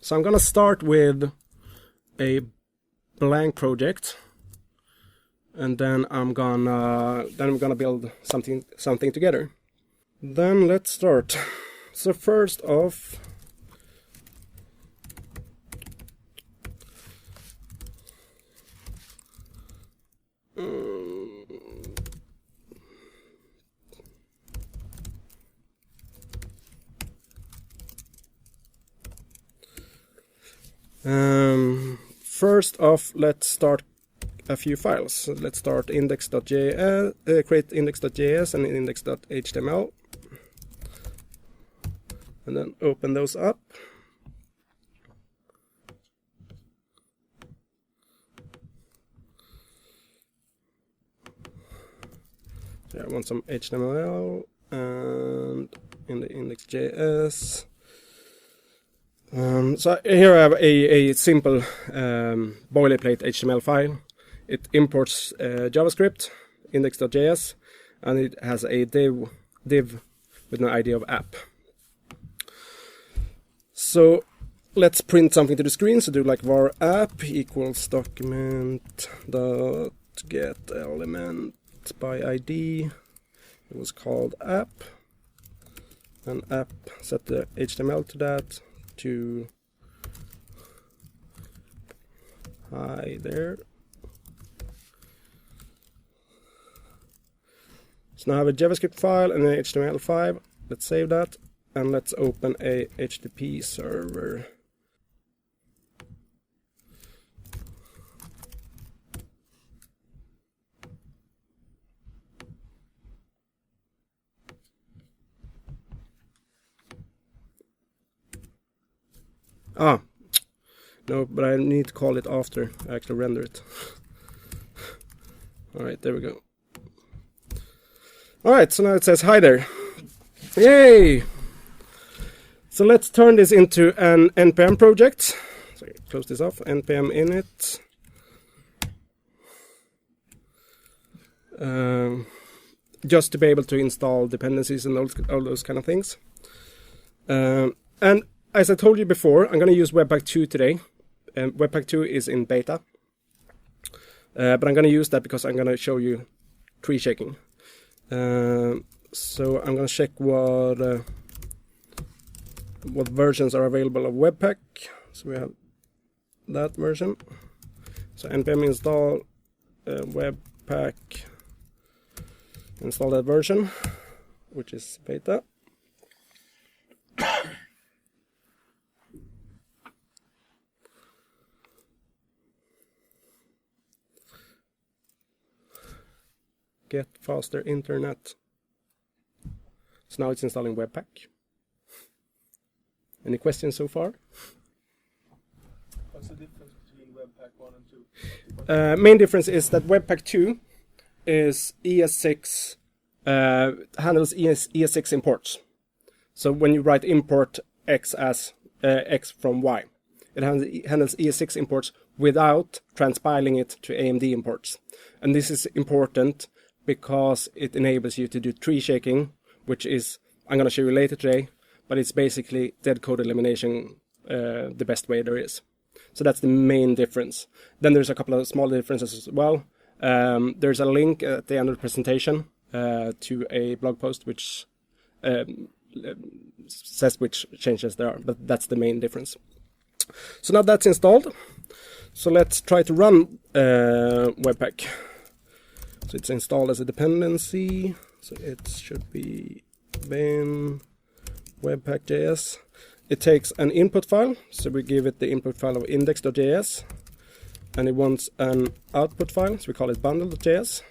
So I'm gonna start with a blank project, and then I'm gonna build something together. Then let's start. So first off, let's start a few files. So let's start index.js, create index.js and index.html, and then open those up. So I want some HTML and in the index.js. So here I have a simple boilerplate HTML file. It imports JavaScript, index.js, and it has a div with an ID of app. So let's print something to the screen. So do like var app equals document dot get element by ID. It was called app, and app set the HTML to that. To hi there. So now I have a JavaScript file and an HTML file. Let's save that, and let's open a HTTP server. No, but I need to call it after I actually render it. Alright, there we go. Alright, so now it says hi there. Yay! So let's turn this into an npm project. So close this off, npm init. Just to be able to install dependencies and all those kind of things. And as I told you before, I'm going to use Webpack 2 today. Webpack 2 is in beta. But I'm going to use that because I'm going to show you tree shaking. So I'm going to check what versions are available of Webpack. So we have that version. So npm install Webpack. Install that version, which is beta. Get faster internet. So now it's installing Webpack. Any questions so far? What's the difference between Webpack 1 and 2? Main difference is that Webpack 2 is ES6, handles ES6 imports. So when you write import X as X from Y, it handles ES6 imports without transpiling it to AMD imports. And this is important because it enables you to do tree shaking, which is, I'm going to show you later today, but it's basically dead code elimination the best way there is. So that's the main difference. Then there's a couple of small differences as well. There's a link at the end of the presentation to a blog post which says which changes there are, but that's the main difference. So now that's installed. So let's try to run Webpack. So it's installed as a dependency. So it should be bin Webpack.js. It takes an input file. So we give it the input file of index.js. And it wants an output file. So we call it bundle.js.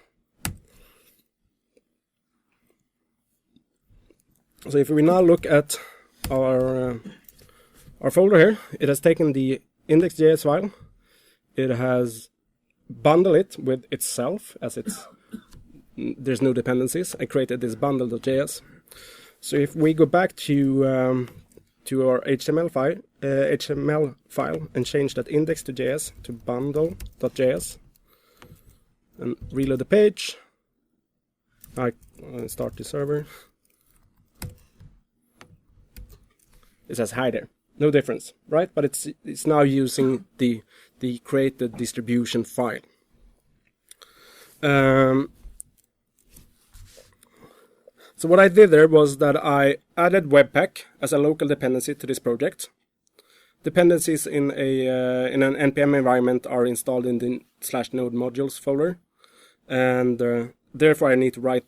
So if we now look at our folder here, it has taken the index.js file. It has bundled it with itself as there's no dependencies. I created this bundle.js. So if we go back to our HTML file and change that index.js to bundle.js and reload the page, I start the server. It says hi there. No difference, right? But it's now using the created distribution file. So what I did there was that I added Webpack as a local dependency to this project. Dependencies in an npm environment are installed in the /node modules folder, and therefore I need to write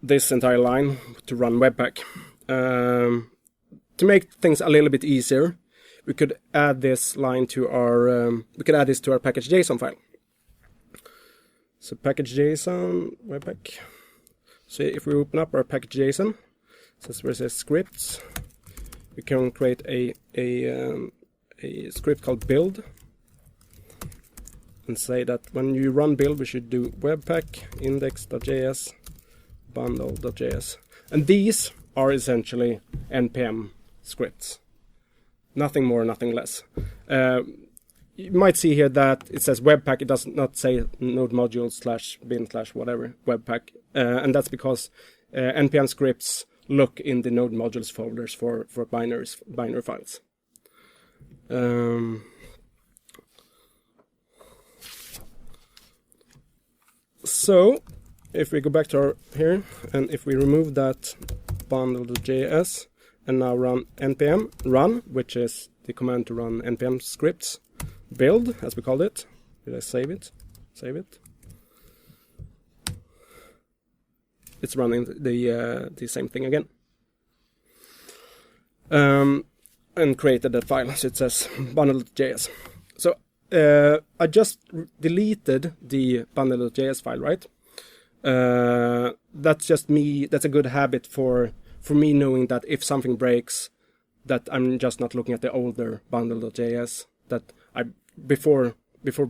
this entire line to run Webpack. To make things a little bit easier, we could add this line to our package.json file. So package.json Webpack. So if we open up our package.json, says where it says scripts, we can create a script called build, and say that when you run build, we should do Webpack index.js bundle.js, and these are essentially npm scripts. Nothing more, nothing less. You might see here that it says Webpack. It does not say node module /bin/ whatever Webpack, and that's because npm scripts look in the node modules folders for binary files. So if we go back to our here, and if we remove that bundle.js and now run npm run, which is the command to run npm scripts build, as we called it. Did I save it? Save it. It's running the same thing again. And created that file. So it says bundle.js. So I just deleted the bundle.js file, right? That's just me. That's a good habit for me, knowing that if something breaks, that I'm just not looking at the older bundle.js. That I before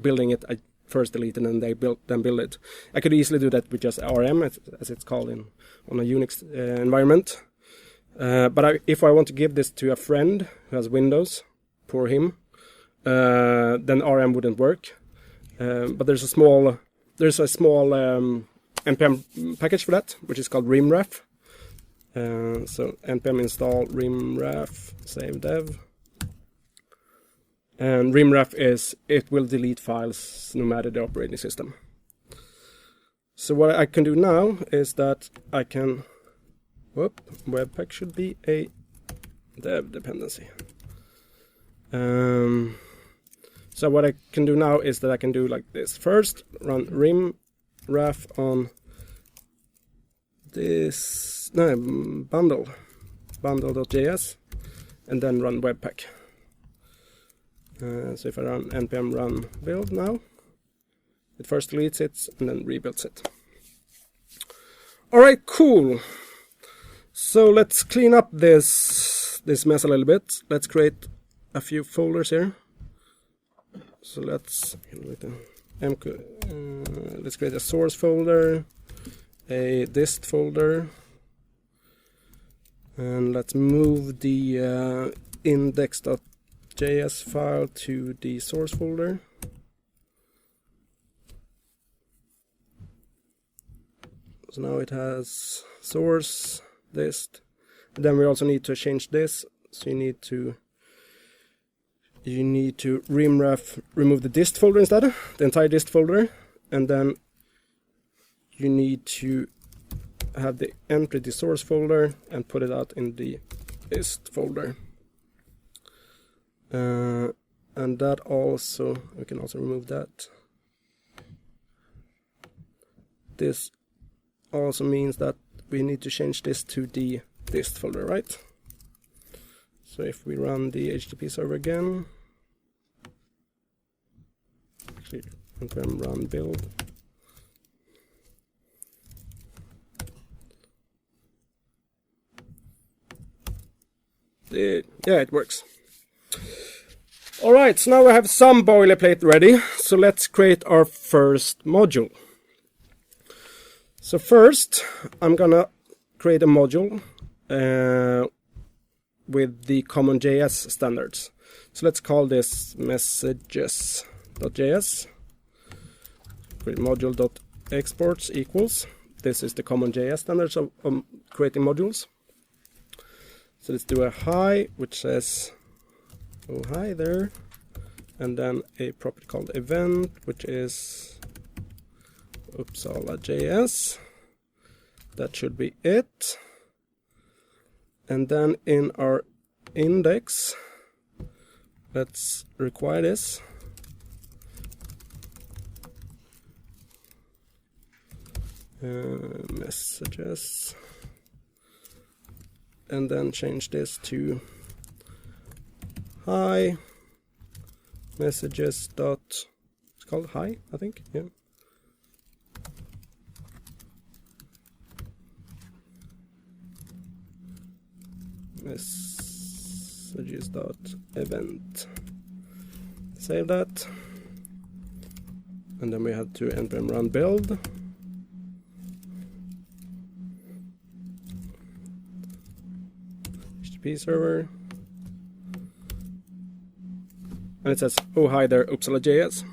building it, I first delete it and then build it. I could easily do that with just rm, as it's called on a Unix environment. But if I want to give this to a friend who has Windows, poor him, then rm wouldn't work. But there's a small npm package for that, which is called rimref. So npm install rimref save dev. And rimref it will delete files no matter the operating system. So what I can do now is that I can, Webpack should be a dev dependency. So what I can do now is that I can do like this. First, run rimref on this bundle.js, and then run Webpack. So if I run npm run build now, it first deletes it and then rebuilds it. Alright, cool. So let's clean up this mess a little bit. Let's create a few folders here. So let's create a source folder, a dist folder, and let's move the index.js file to the source folder. So now it has source, dist. Then we also need to change this. So you need to rimref remove the dist folder instead, the entire dist folder, and then you need to have the empty the source folder and put it out in the dist folder. And that also, we can also remove that. This also means that we need to change this to the dist folder, right? So if we run the HTTP server again, actually npm run build, yeah, it works. Alright, so now we have some boilerplate ready, so let's create our first module. So first, I'm gonna create a module with the common JS standards. So let's call this messages.js. Module.exports equals. This is the common JS standards of creating modules. So let's do a hi, which says, oh hi there, and then a property called event, which is Uppsala.js. That should be it. And then in our index, let's require this. Messages. And then change this to hi messages dot, it's called hi, I think, yeah. Messages dot event. Save that. And then we have to npm run build. HTTP server. And it says, oh hi there, Uppsala.js.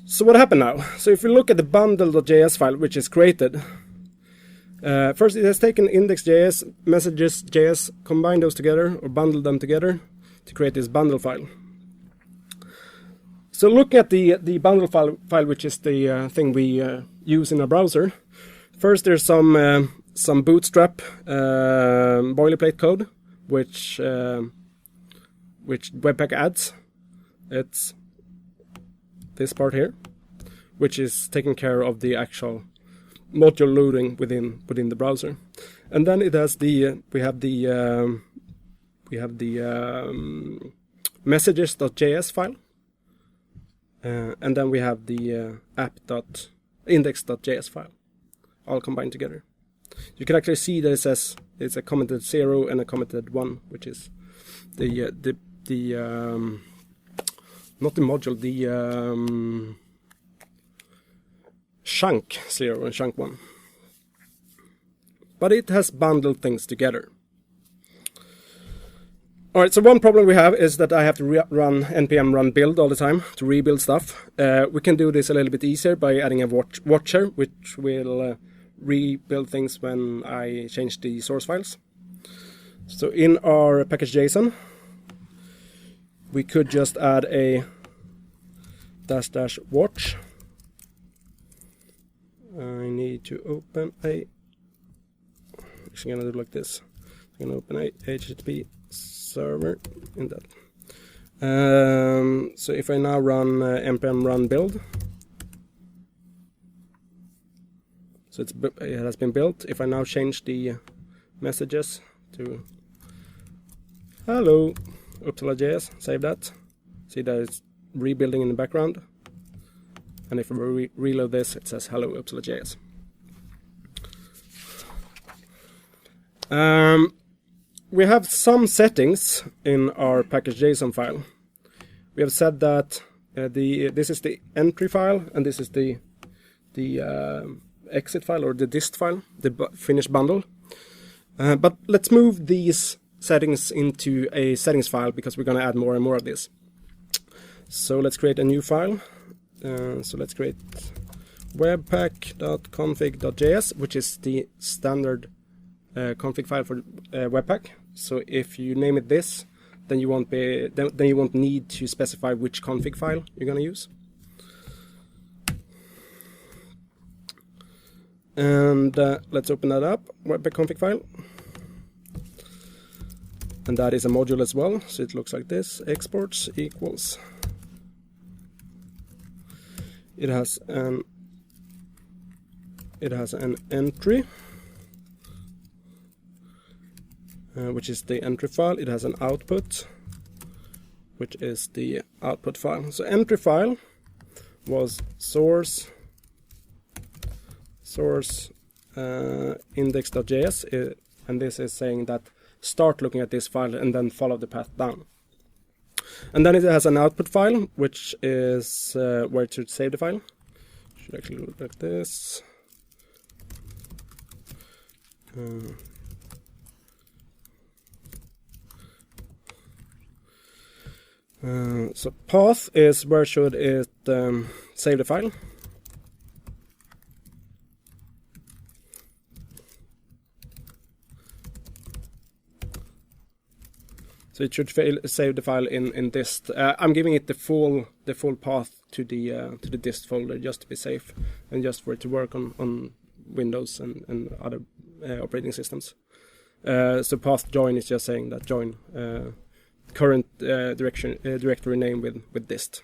So what happened now? So if we look at the bundle.js file, which is created, first it has taken index.js, messages.js, combined those together, or bundled them together to create this bundle file. So looking at the bundle file, which is the thing we use in our browser, first there's some bootstrap boilerplate code, which Webpack adds. It's this part here, which is taking care of the actual module loading within the browser. And then it has we have the messages.js file, and then we have the app.index.js file, all combined together. You can actually see that it says it's a commented 0 and a commented 1, which is the not the module, the chunk 0 and chunk 1. But it has bundled things together. Alright, so one problem we have is that I have to run npm run build all the time to rebuild stuff. We can do this a little bit easier by adding a watcher, which will rebuild things when I change the source files. So in our package.json, we could just add a --watch. I need to open a, actually gonna do it like this. I'm gonna open a HTTP server in that. So if I now run npm run build, so it has been built. If I now change the messages to hello Uppsala.js, save that. See that it's rebuilding in the background. And if we reload this, it says hello Uppsala.js. We have some settings in our package.json file. We have said that this is the entry file, and this is the exit file, or the dist file, the finished bundle. But let's move these settings into a settings file, because we're going to add more and more of this. So let's create a new file. So let's create webpack.config.js, which is the standard config file for Webpack. So if you name it this, then you won't need to specify which config file you're going to use. And let's open that up, Webpack config file. And that is a module as well, so it looks like this: exports equals. It has an entry, which is the entry file. It has an output, which is the output file. So entry file was source index.js, and this is saying that start looking at this file and then follow the path down. And then it has an output file, which is where to save the file. Should actually look like this. So path is where should it save the file. So it should save the file in dist. I'm giving it the full path to the dist folder just to be safe and just for it to work on Windows and other operating systems. So path join is just saying that join current directory name with dist.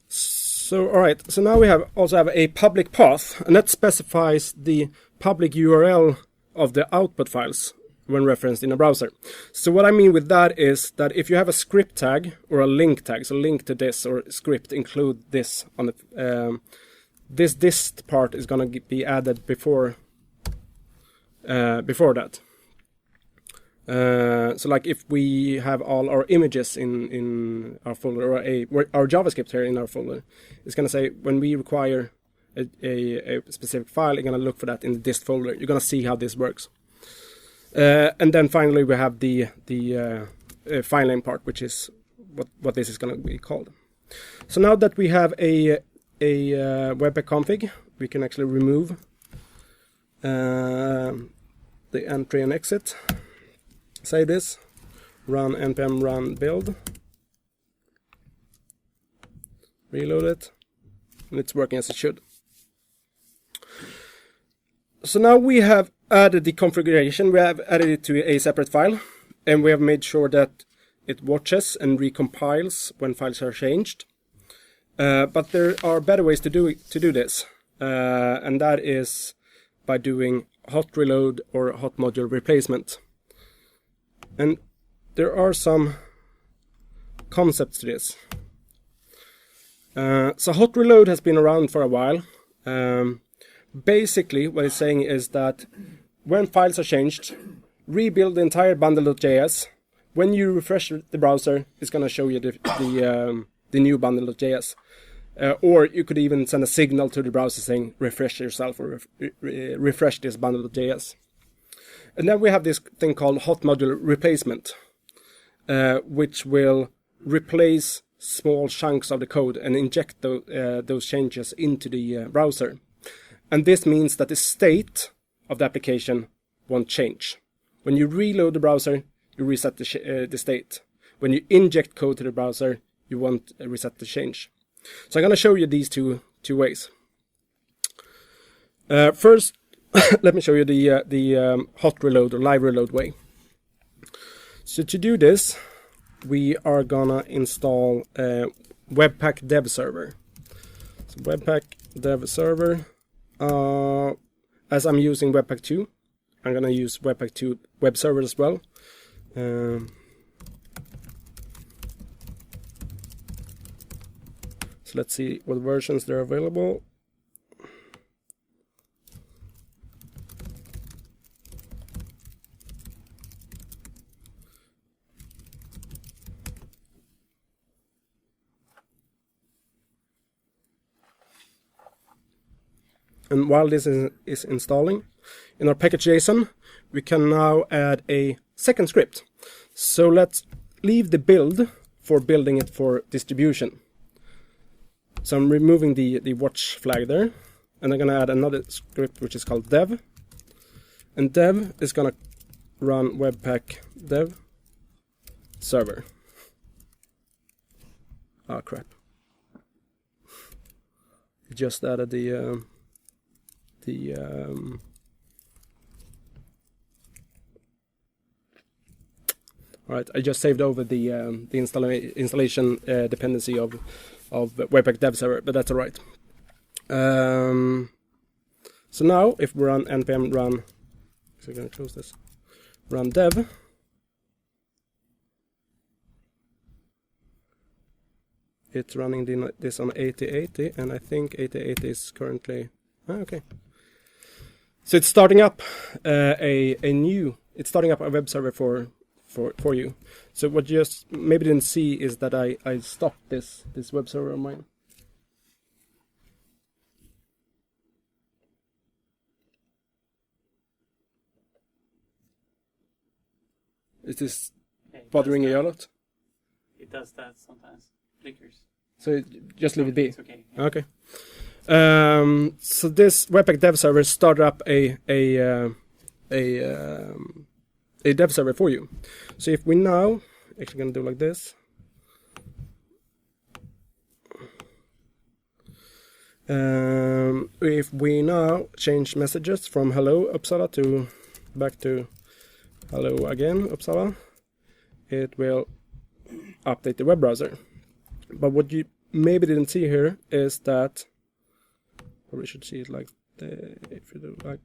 So all right, so now we also have a public path, and that specifies the public URL of the output files when referenced in a browser. So what I mean with that is that if you have a script tag or a link tag, so link to this or script include this on the this dist part is going to be added before that. So like if we have all our images in our folder or our JavaScript here in our folder, it's going to say when we require a specific file, you're going to look for that in the dist folder. You're going to see how this works. And then finally we have the file name part, which is what this is going to be called. So now that we have a Webpack config, we can actually remove the entry and exit. Save this, run npm run build, reload it, and it's working as it should. So now we have added the configuration, we have added it to a separate file, and we have made sure that it watches and recompiles when files are changed. But there are better ways to do this, and that is by doing hot reload or hot module replacement. And there are some concepts to this. So hot reload has been around for a while. Basically, what it's saying is that when files are changed, rebuild the entire bundle.js. When you refresh the browser, it's going to show you the new bundle.js. Or you could even send a signal to the browser saying refresh yourself or refresh this bundle.js. And then we have this thing called hot module replacement, which will replace small chunks of the code and inject those changes into the browser. And this means that the state of the application won't change. When you reload the browser, you reset the state. When you inject code to the browser, you won't reset the change. So I'm going to show you these two ways. First, let me show you the hot reload or live reload way. So to do this, we are gonna install Webpack dev-server. So Webpack dev-server. As I'm using Webpack 2, I'm gonna use Webpack 2 web server as well. So let's see what versions there are available. And while this is installing, in our package.json, we can now add a second script. So let's leave the build for building it for distribution. So I'm removing the watch flag there, and I'm going to add another script which is called dev. And dev is going to run Webpack dev server. Ah, crap. Just added the all right, I just saved over the installation dependency of Webpack dev server, but that's all right. So now if we run npm run, so I'm going to close this, run dev, it's running this on 8080, and I think 8080 is currently okay. So it's starting up it's starting up a web server for you. So what you just maybe didn't see is that I stopped this web server of mine. Is this bothering you a lot? it does that sometimes. Flickers. So just leave it be. It's okay. Yeah. Okay. So this Webpack dev server started up a dev server for you. So if we now actually gonna do like this. If we now change messages from hello Uppsala to back to hello again Uppsala, it will update the web browser. But what you maybe didn't see here is that probably should see it like if you do like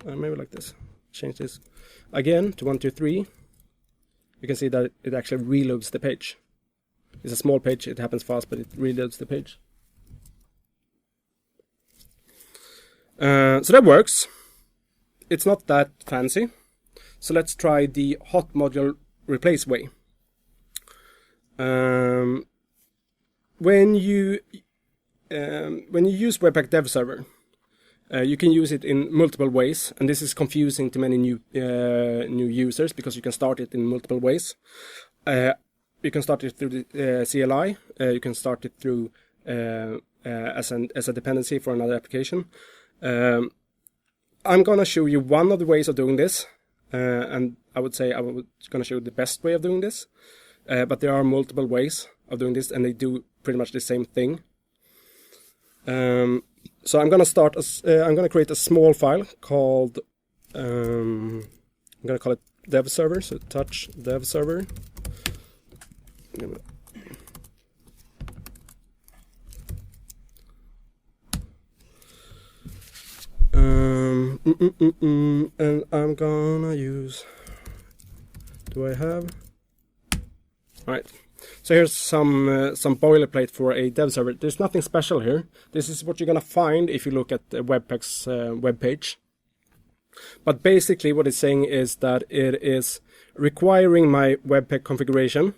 maybe like this. Change this again to 1, 2, 3. You can see that it actually reloads the page. It's a small page, it happens fast, but it reloads the page. So that works. It's not that fancy. So let's try the hot module replace way. When you use Webpack dev server, you can use it in multiple ways, and this is confusing to many new users because you can start it in multiple ways. You can start it through the CLI. You can start it through as a dependency for another application. I'm gonna show you one of the ways of doing this, and I would say I'm gonna show you the best way of doing this. But there are multiple ways of doing this, and they do pretty much the same thing. So I'm gonna create a small file called I'm gonna call it dev server. So touch dev server. And I'm gonna use. Do I have? All right. So here's some boilerplate for a dev server. There's nothing special here. This is what you're gonna find if you look at Webpack's web page. But basically, what it's saying is that it is requiring my Webpack configuration,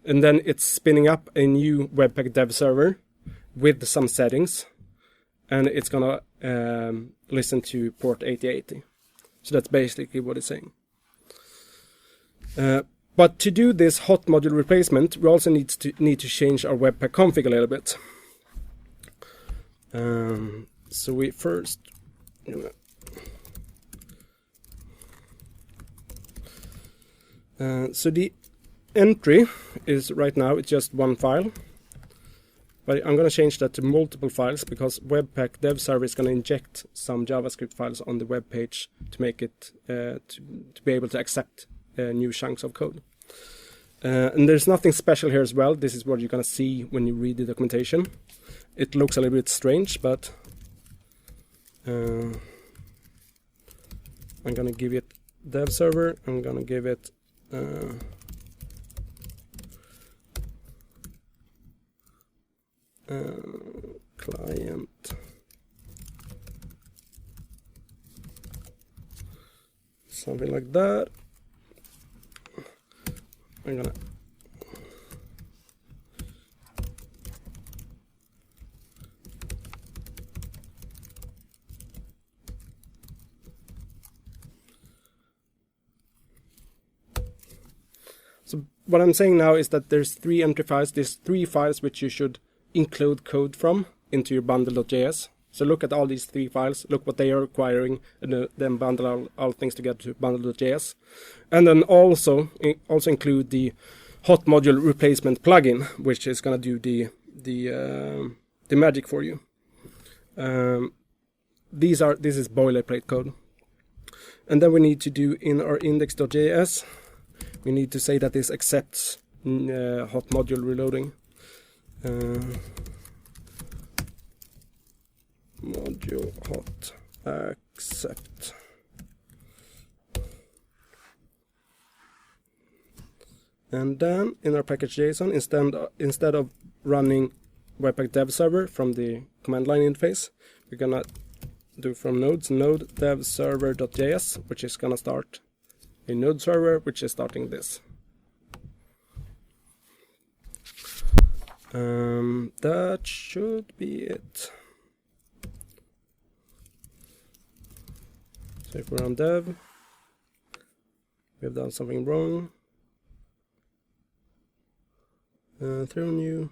and then it's spinning up a new Webpack dev server with some settings, and it's gonna listen to port 8080. So that's basically what it's saying. But to do this hot module replacement, we also need to change our Webpack config a little bit. So we first. So the entry is right now it's just one file, but I'm going to change that to multiple files because Webpack dev server is going to inject some JavaScript files on the web page to make it to be able to accept new chunks of code. And there's nothing special here as well. This is what you're going to see when you read the documentation. It looks a little bit strange, but I'm going to give it dev server. I'm going to give it client something like that. I'm gonna so what I'm saying now is that there's 3 entry files. There's 3 files which you should include code from into your bundle.js. So look at all these 3 files, look what they are requiring, and then bundle all things together to bundle.js. And then also include the hot module replacement plugin, which is going to do the magic for you. This is boilerplate code. And then we need to do in our index.js, we need to say that this accepts hot module reloading. Module hot accept. And then in our package.json, instead of running Webpack dev server from the command line interface, we're gonna do from nodes node dev-server.js, which is gonna start a node server, which is starting this. That should be it. So if we're on dev, we have done something wrong. Throw new.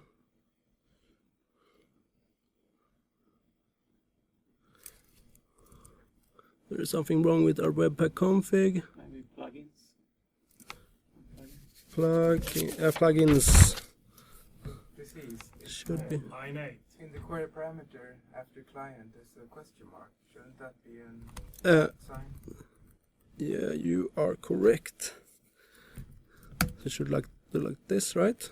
There is something wrong with our Webpack config. Maybe plugins. Plugins This is should be. Line 8. in the query parameter after client. There's a question mark. Shouldn't that be Uh, a sign? Yeah, you are correct. So it should do like this, right?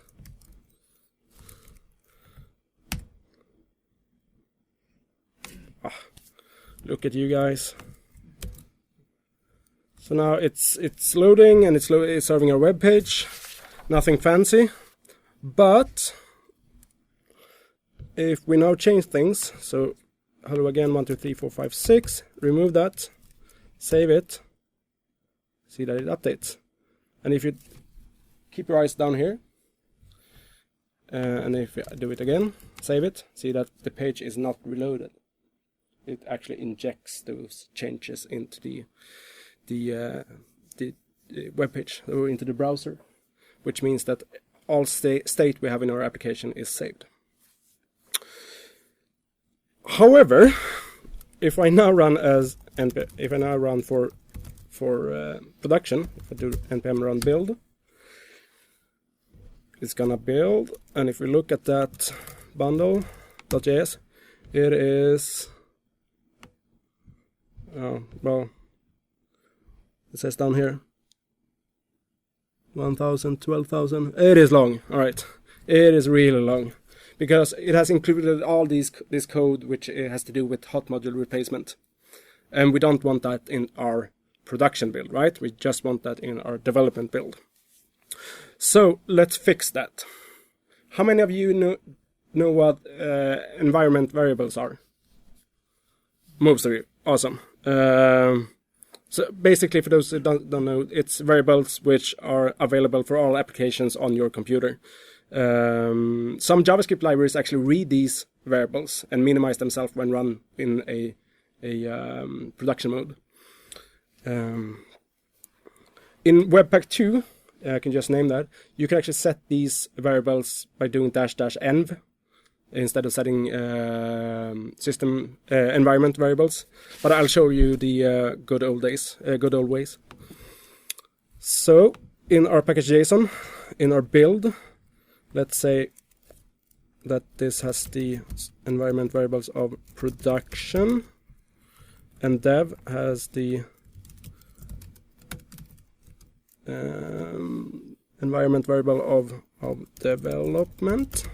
Look at you guys. So now it's loading and it's serving our web page. Nothing fancy, but if we now change things, so hello again 1 2 3 4 5 6, remove that, save it, see that it updates, and if you keep your eyes down here, and if you do it again, save it, see that the page is not reloaded. It actually injects those changes into the web page or into the browser, which means that all state we have in our application is saved. However, if I now run for production, if I do npm run build, it's gonna build, and if we look at that bundle.js, it is well, it says down here 1,000, 12,000. It is long. All right, it is really long because it has included all this code which has to do with hot module replacement, and we don't want that in our production build, right? We just want that in our development build. So let's fix that. How many of you know what environment variables are? Most of you. Awesome. So basically, for those who don't know, it's variables which are available for all applications on your computer. Some JavaScript libraries actually read these variables and minimize themselves when run in a production mode. In Webpack 2, I can just name that, you can actually set these variables by doing --env instead of setting system environment variables. But I'll show you the good old ways. So in our package.json, in our build, let's say that this has the environment variables of production, and dev has the environment variable of development.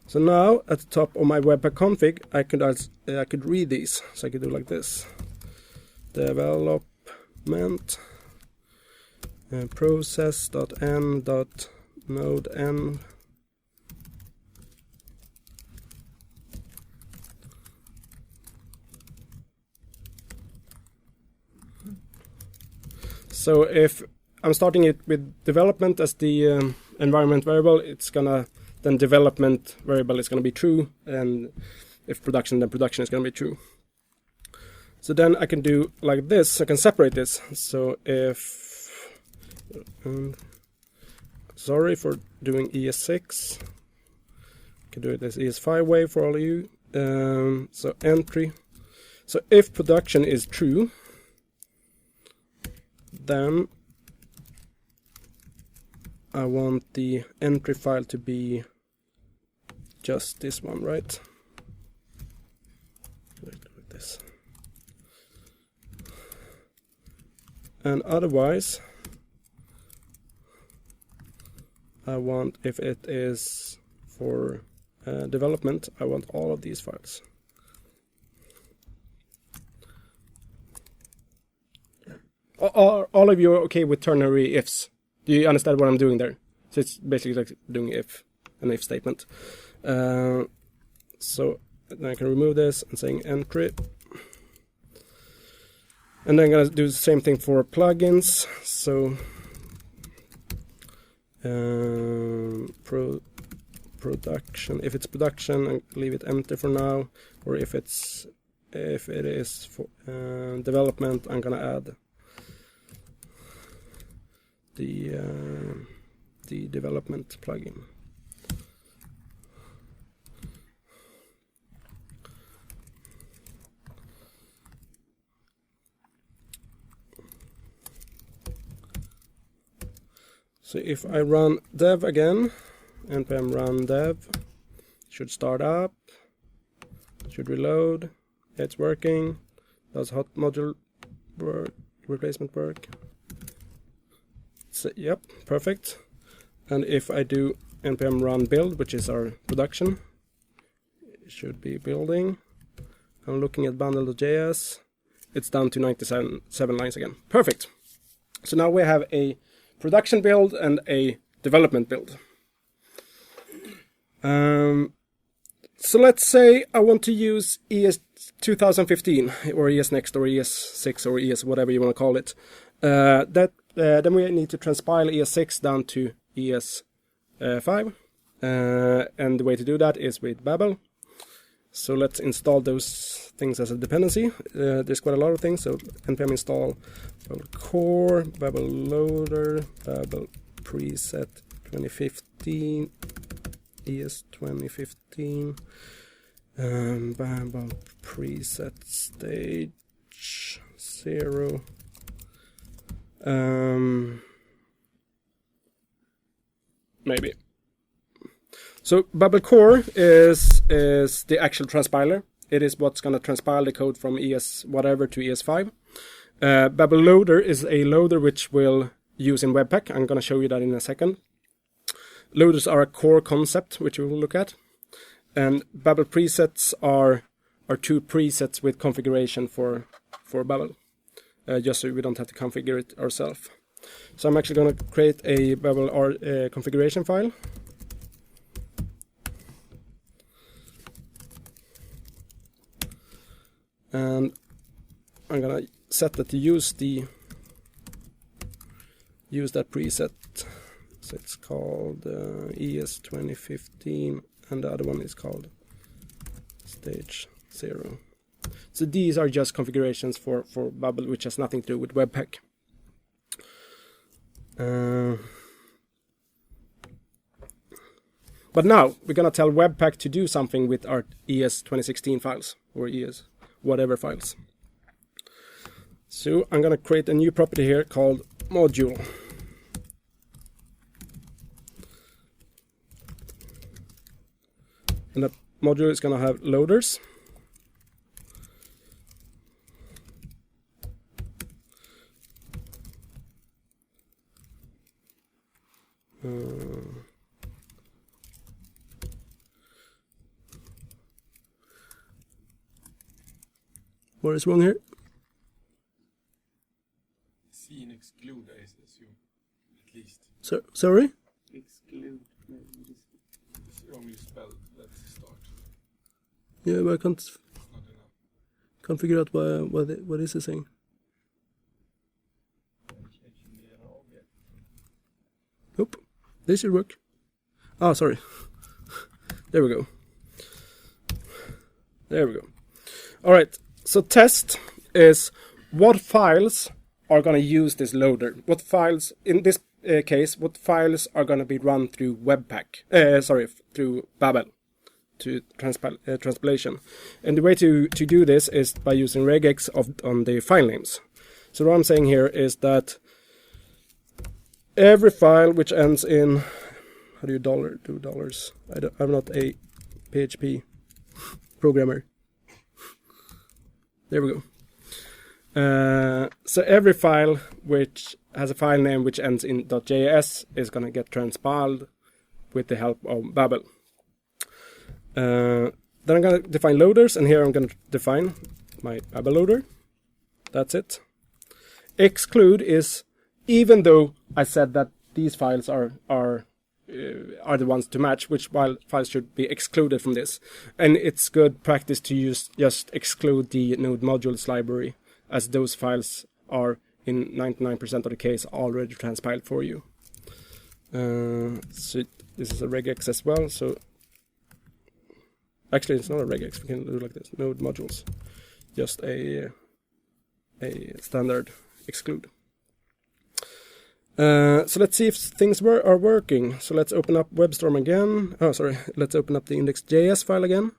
So now at the top of my Webpack config, I could read these. So I could do like this: development process.n.node_n. So if I'm starting it with development as the environment variable, it's gonna then development variable is gonna be true, and if production, then production is gonna be true. So then I can do like this. I can separate this. So if sorry for doing ES6. I can do it as ES5 way for all of you. So entry. So if production is true, then I want the entry file to be just this one, right? Like this. And otherwise, I want, if it is for development, I want all of these files. Are all of you okay with ternary ifs? Do you understand what I'm doing there? So it's basically like doing an if statement. So then I can remove this and saying entry. And then I'm going to do the same thing for plugins. So production. If it's production, I leave it empty for now. Or if it is for development, I'm going to add the the development plugin. So if I run dev again, npm run dev, should start up, should reload, it's working, does hot module work, replacement work? So, yep, perfect. And if I do npm run build, which is our production, it should be building. I'm looking at bundle.js, it's down to 97 lines again. Perfect. So now we have a production build and a development build. So let's say I want to use ES 2015 or ES Next or ES6 or ES whatever you want to call it. Then we need to transpile ES6 down to ES5. And the way to do that is with Babel. So let's install those things as a dependency. There's quite a lot of things. So npm install Babel core, Babel loader, Babel preset 2015, ES 2015, Babel preset stage 0. Maybe. So Babel core is the actual transpiler. It is what's going to transpile the code from ES whatever to ES5. Babel loader is a loader which we'll use in Webpack. I'm going to show you that in a second. Loaders are a core concept which we will look at. And Babel presets are two presets with configuration for Babel. Just so we don't have to configure it ourselves. So I'm actually going to create a Babel configuration file. And I'm gonna set that to use that preset. So it's called ES 2015, and the other one is called stage 0. So these are just configurations for Babel, which has nothing to do with Webpack. But now we're gonna tell Webpack to do something with our ES 2016 files or ES whatever files. So I'm going to create a new property here called module. And that module is going to have loaders. What is wrong here? See and exclude, I assume, at least. So, sorry? Exclude. It's only spelled, that's the start. Yeah, but I can't It's not enough. can't figure out what is it saying. Nope. This should work. Oh, sorry. There we go. There we go. All right. So test is what files are going to use this loader. What files, in this case, what files are going to be run through Webpack. Through Babel to transpilation. And the way to do this is by using regex on the file names. So what I'm saying here is that every file which ends in, how do you do dollars? I'm not a PHP programmer. There we go. So every file which has a file name which ends in .js is going to get transpiled with the help of Babel. Then I'm going to define loaders, and here I'm going to define my Babel loader. That's it. Exclude is, even though I said that these files are the ones to match, which files should be excluded from this. And it's good practice to just exclude the node modules library, as those files are in 99% of the case already transpiled for you. So this is a regex as well. So actually it's not a regex, we can do it like this, node modules, just a standard exclude. So let's see if things are working. So let's open up WebStorm again. Oh, sorry. Let's open up the index.js file again.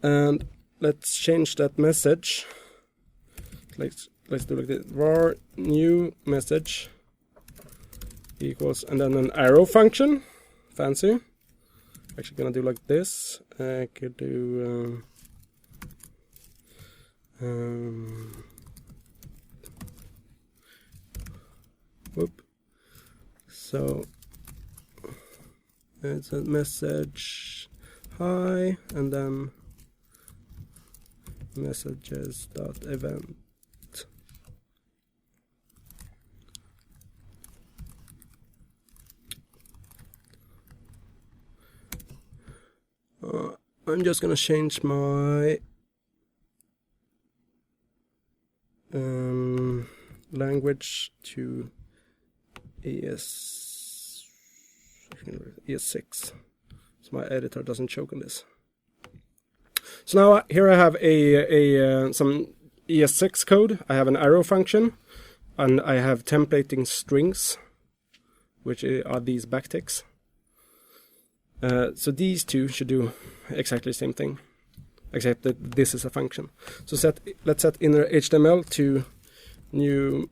And let's change that message. Let's do like this. var new message equals, and then an arrow function. Fancy. Actually gonna do like this. I could do whoop. So it's a message hi, and then messages.event. I'm just gonna change my language to ES6, so my editor doesn't choke on this. So now here I have some ES6 code. I have an arrow function, and I have templating strings, which are these backticks. So these two should do exactly the same thing, except that this is a function. So let's set inner HTML to new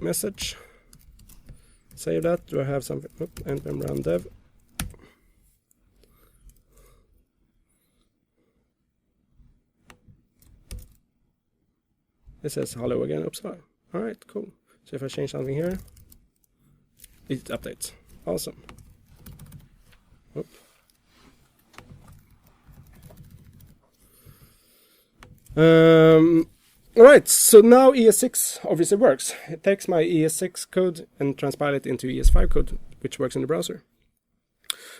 message. Save that. Do I have something? Npm run dev. It says hello again, Uppsala. All right, cool. So if I change something here, it updates. Awesome. Oop. All right, so now ES6 obviously works. It takes my ES6 code and transpile it into ES5 code, which works in the browser.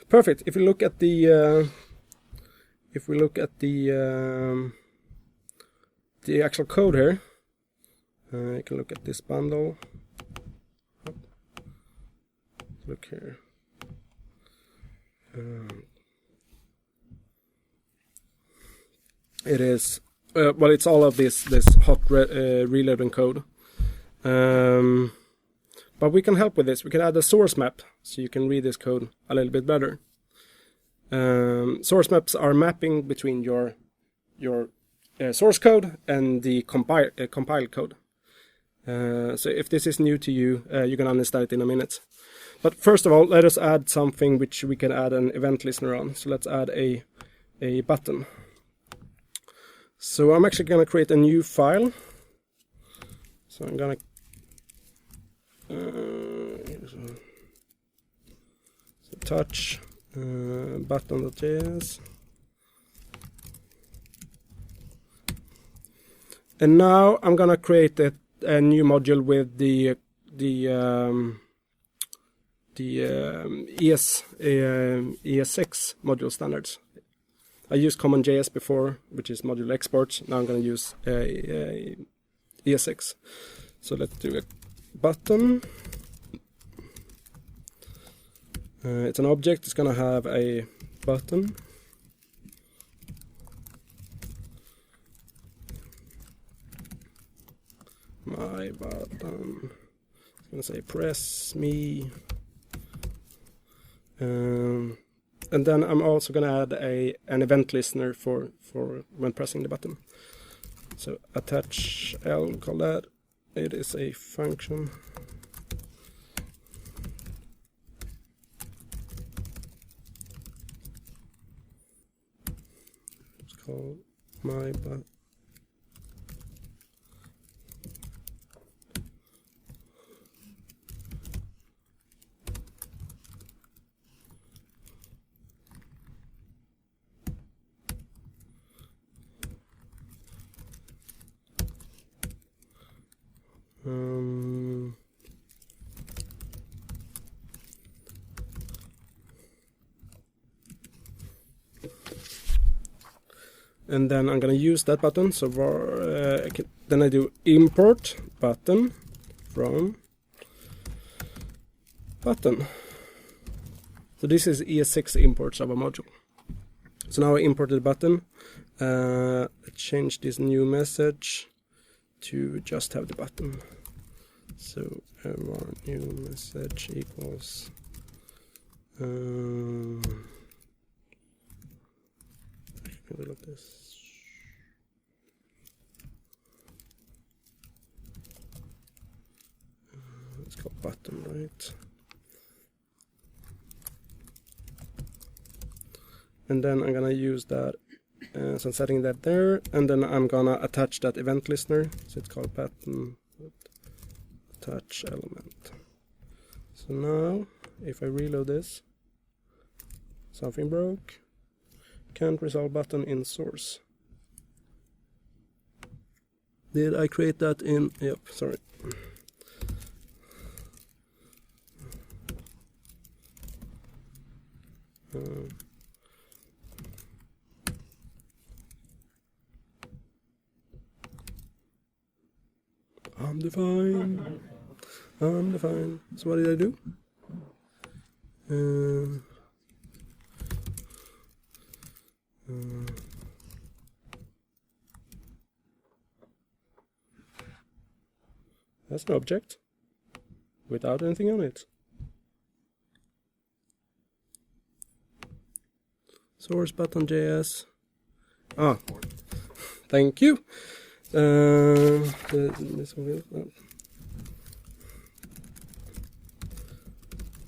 Perfect. If we look at the actual code here, you can look at this bundle. Look here. It is well, it's all of this hot reloading code, but we can help with this. We can add a source map so you can read this code a little bit better. Source maps are mapping between your source code and the compiled code. So if this is new to you, you can understand it in a minute. But first of all, let us add something which we can add an event listener on. So let's add a button. So I'm actually going to create a new file. So I'm going to touch button.js. And now I'm going to create a new module with the ES6 module standards. I used CommonJS before, which is module export. Now I'm going to use ES6. So let's do a button. It's an object. It's going to have a button. My button. It's going to say press me. And then I'm also going to add an event listener for when pressing the button. So attach L, call that. It is a function. It's called my button. And then I'm going to use that button. So then I do import button from button. So this is ES6 imports of a module. So now I imported the button. Let's change this new message to just have the button. So our new message equals look at this. Let's go button, right? And then I'm gonna use that. So I'm setting that there, and then I'm gonna attach that event listener. So it's called pattern attach element. So now, if I reload this, something broke. Can't resolve button in source. Did I create that in? Yep, sorry. I'm defined. I'm defined. So what did I do? That's an object without anything on it. Source button.js. Ah, thank you. This one will,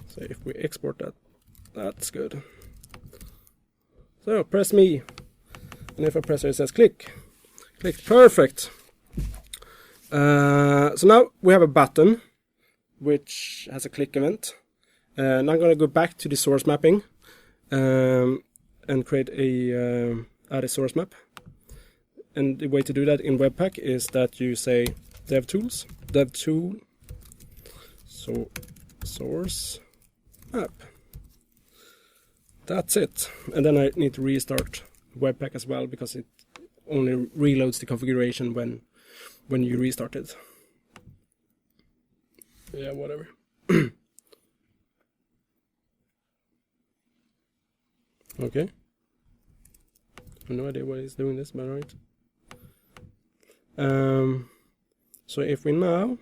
so if we export that, that's good. So press me, and if I press it, it says click. Click, perfect. So now we have a button which has a click event. And I'm going to go back to the source mapping and create add a source map. And the way to do that in Webpack is that you say dev-tools, dev-tool, so source map. That's it. And then I need to restart Webpack as well, because it only reloads the configuration when you restart it. Yeah, whatever. Okay. I have no idea why it's doing this, but alright. So if we now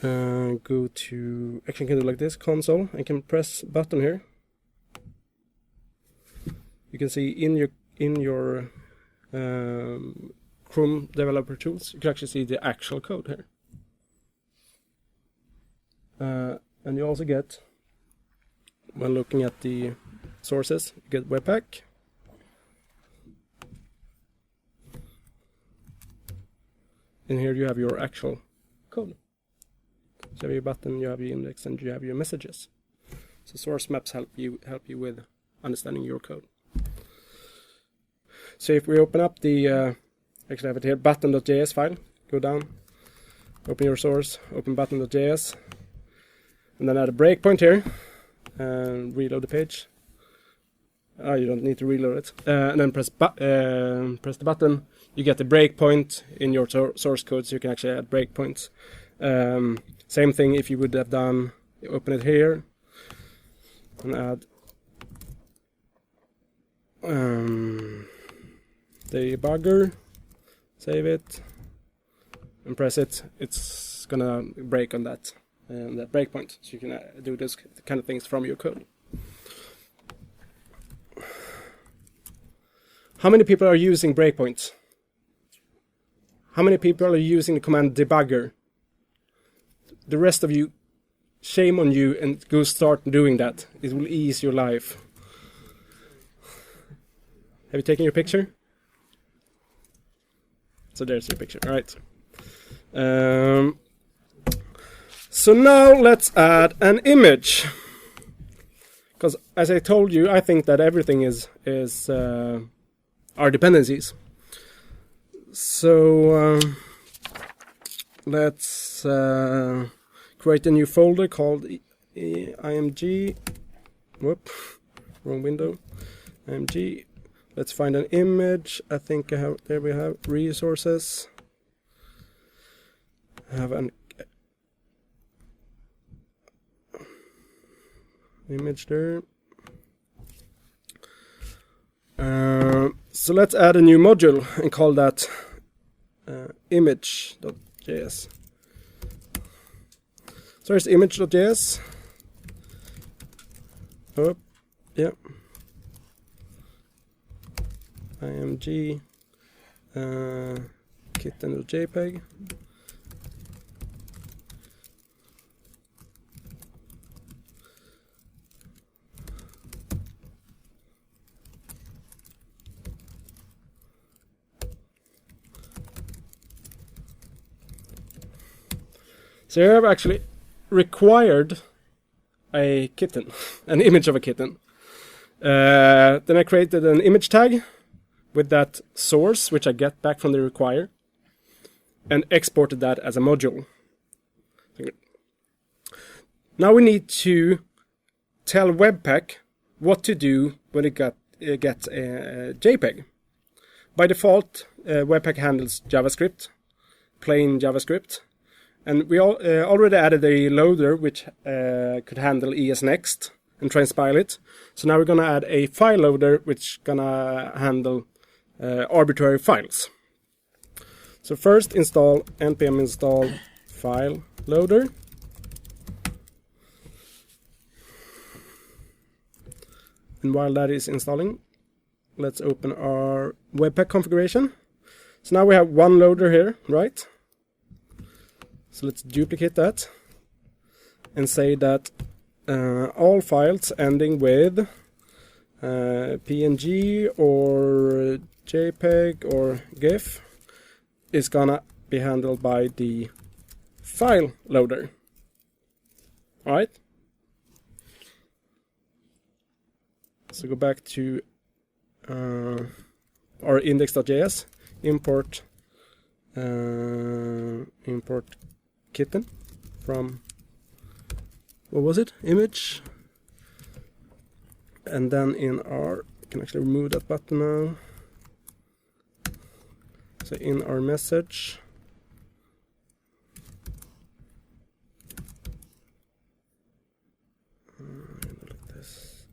go to, actually I can do like this, console, I can press button here. You can see in your Chrome developer tools, you can actually see the actual code here. And you also get, when looking at the sources, you get Webpack. And here you have your actual code. So you have your button, you have your index, and you have your messages. So source maps help you with understanding your code. So if we open up the, actually I have it here, button.js file, go down, open your source, open button.js, and then add a breakpoint here, and reload the page. You don't need to reload it. And then press the button. You get the breakpoint in your source code, so you can actually add breakpoints. Same thing if you would have done, you open it here, and add debugger, save it, and press it. It's gonna break on that breakpoint, so you can do those kind of things from your code. How many people are using breakpoints? How many people are using the command debugger? The rest of you, shame on you, and go start doing that. It will ease your life. Have you taken your picture? So there's your picture. All right. So now let's add an image. Because as I told you, I think that everything is our dependencies. So let's create a new folder called img. Whoop, wrong window. Img. Let's find an image. I think there we have resources. I have an image there. So let's add a new module and call that image.js. So here's image.js. Oh, yeah. img kitten.jpg. So here I've actually required a kitten, an image of a kitten. Then I created an image tag with that source, which I get back from the require, and exported that as a module. Now we need to tell Webpack what to do when it gets a JPEG. By default, Webpack handles JavaScript, plain JavaScript. And we already added a loader which could handle ESNext and transpile it. So now we're going to add a file loader which going to handle arbitrary files. So first install npm install file loader. And while that is installing, let's open our Webpack configuration. So now we have one loader here, right? So let's duplicate that and say that all files ending with PNG or JPEG or GIF is gonna be handled by the file loader. Alright? So go back to our index.js, import kitten from, what was it, image, and then in our, you can actually remove that button now, so in our message like this.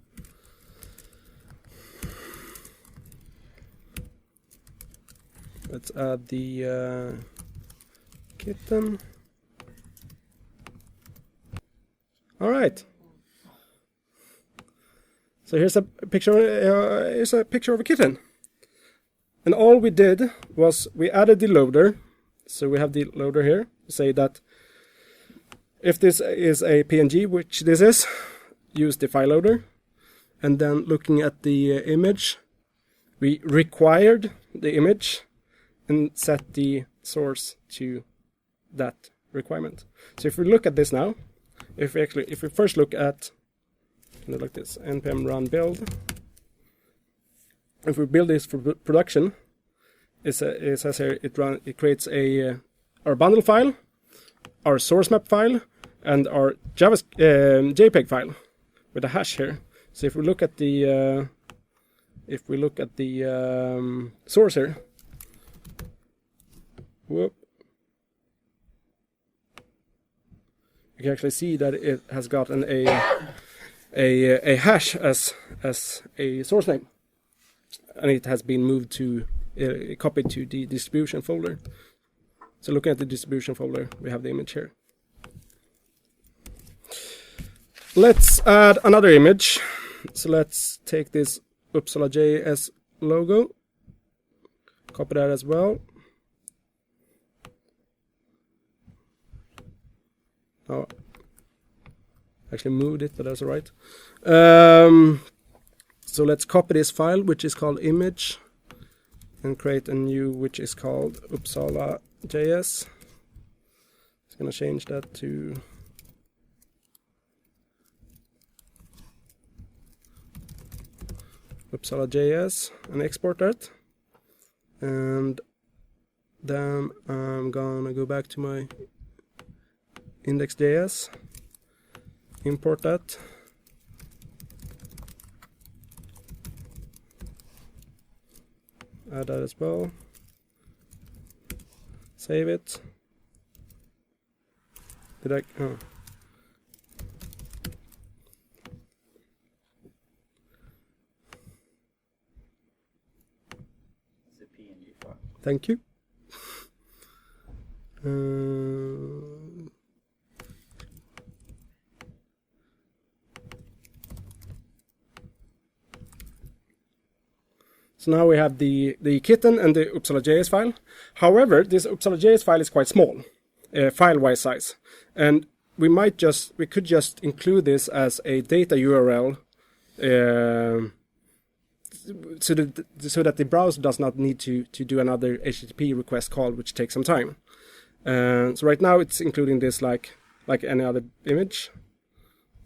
Let's add the kitten. All right. So here's a picture. Here's a picture of a kitten. And all we did was we added the loader. So we have the loader here. Say that if this is a PNG, which this is, use the file loader. And then looking at the image, we required the image and set the source to that requirement. So if we look at this now, if we first look at, like this, npm run build, if we build this for production, it says here it creates our bundle file, our source map file, and our JPEG file with a hash here. So if we look at the source here, whoop, you can actually see that it has gotten a hash as a source name, and it has been moved to copied to the distribution folder. So looking at the distribution folder, we have the image here. Let's add another image. So let's take this Uppsala.js logo, copy that as well. Oh, actually moved it, but that's all right. So let's copy this file, which is called image, and create a new, which is called Uppsala.js. It's going to change that to Uppsala.js and export that. And then I'm going to go back to my index.js, import that, add that as well, save it. Did I? Oh. It's a PNG file. Thank you. So now we have the kitten and the Uppsala.js file. However, this Uppsala.js file is quite small, file-wise size, and we could just include this as a data URL, so that the browser does not need to do another HTTP request call, which takes some time. So right now it's including this like any other image.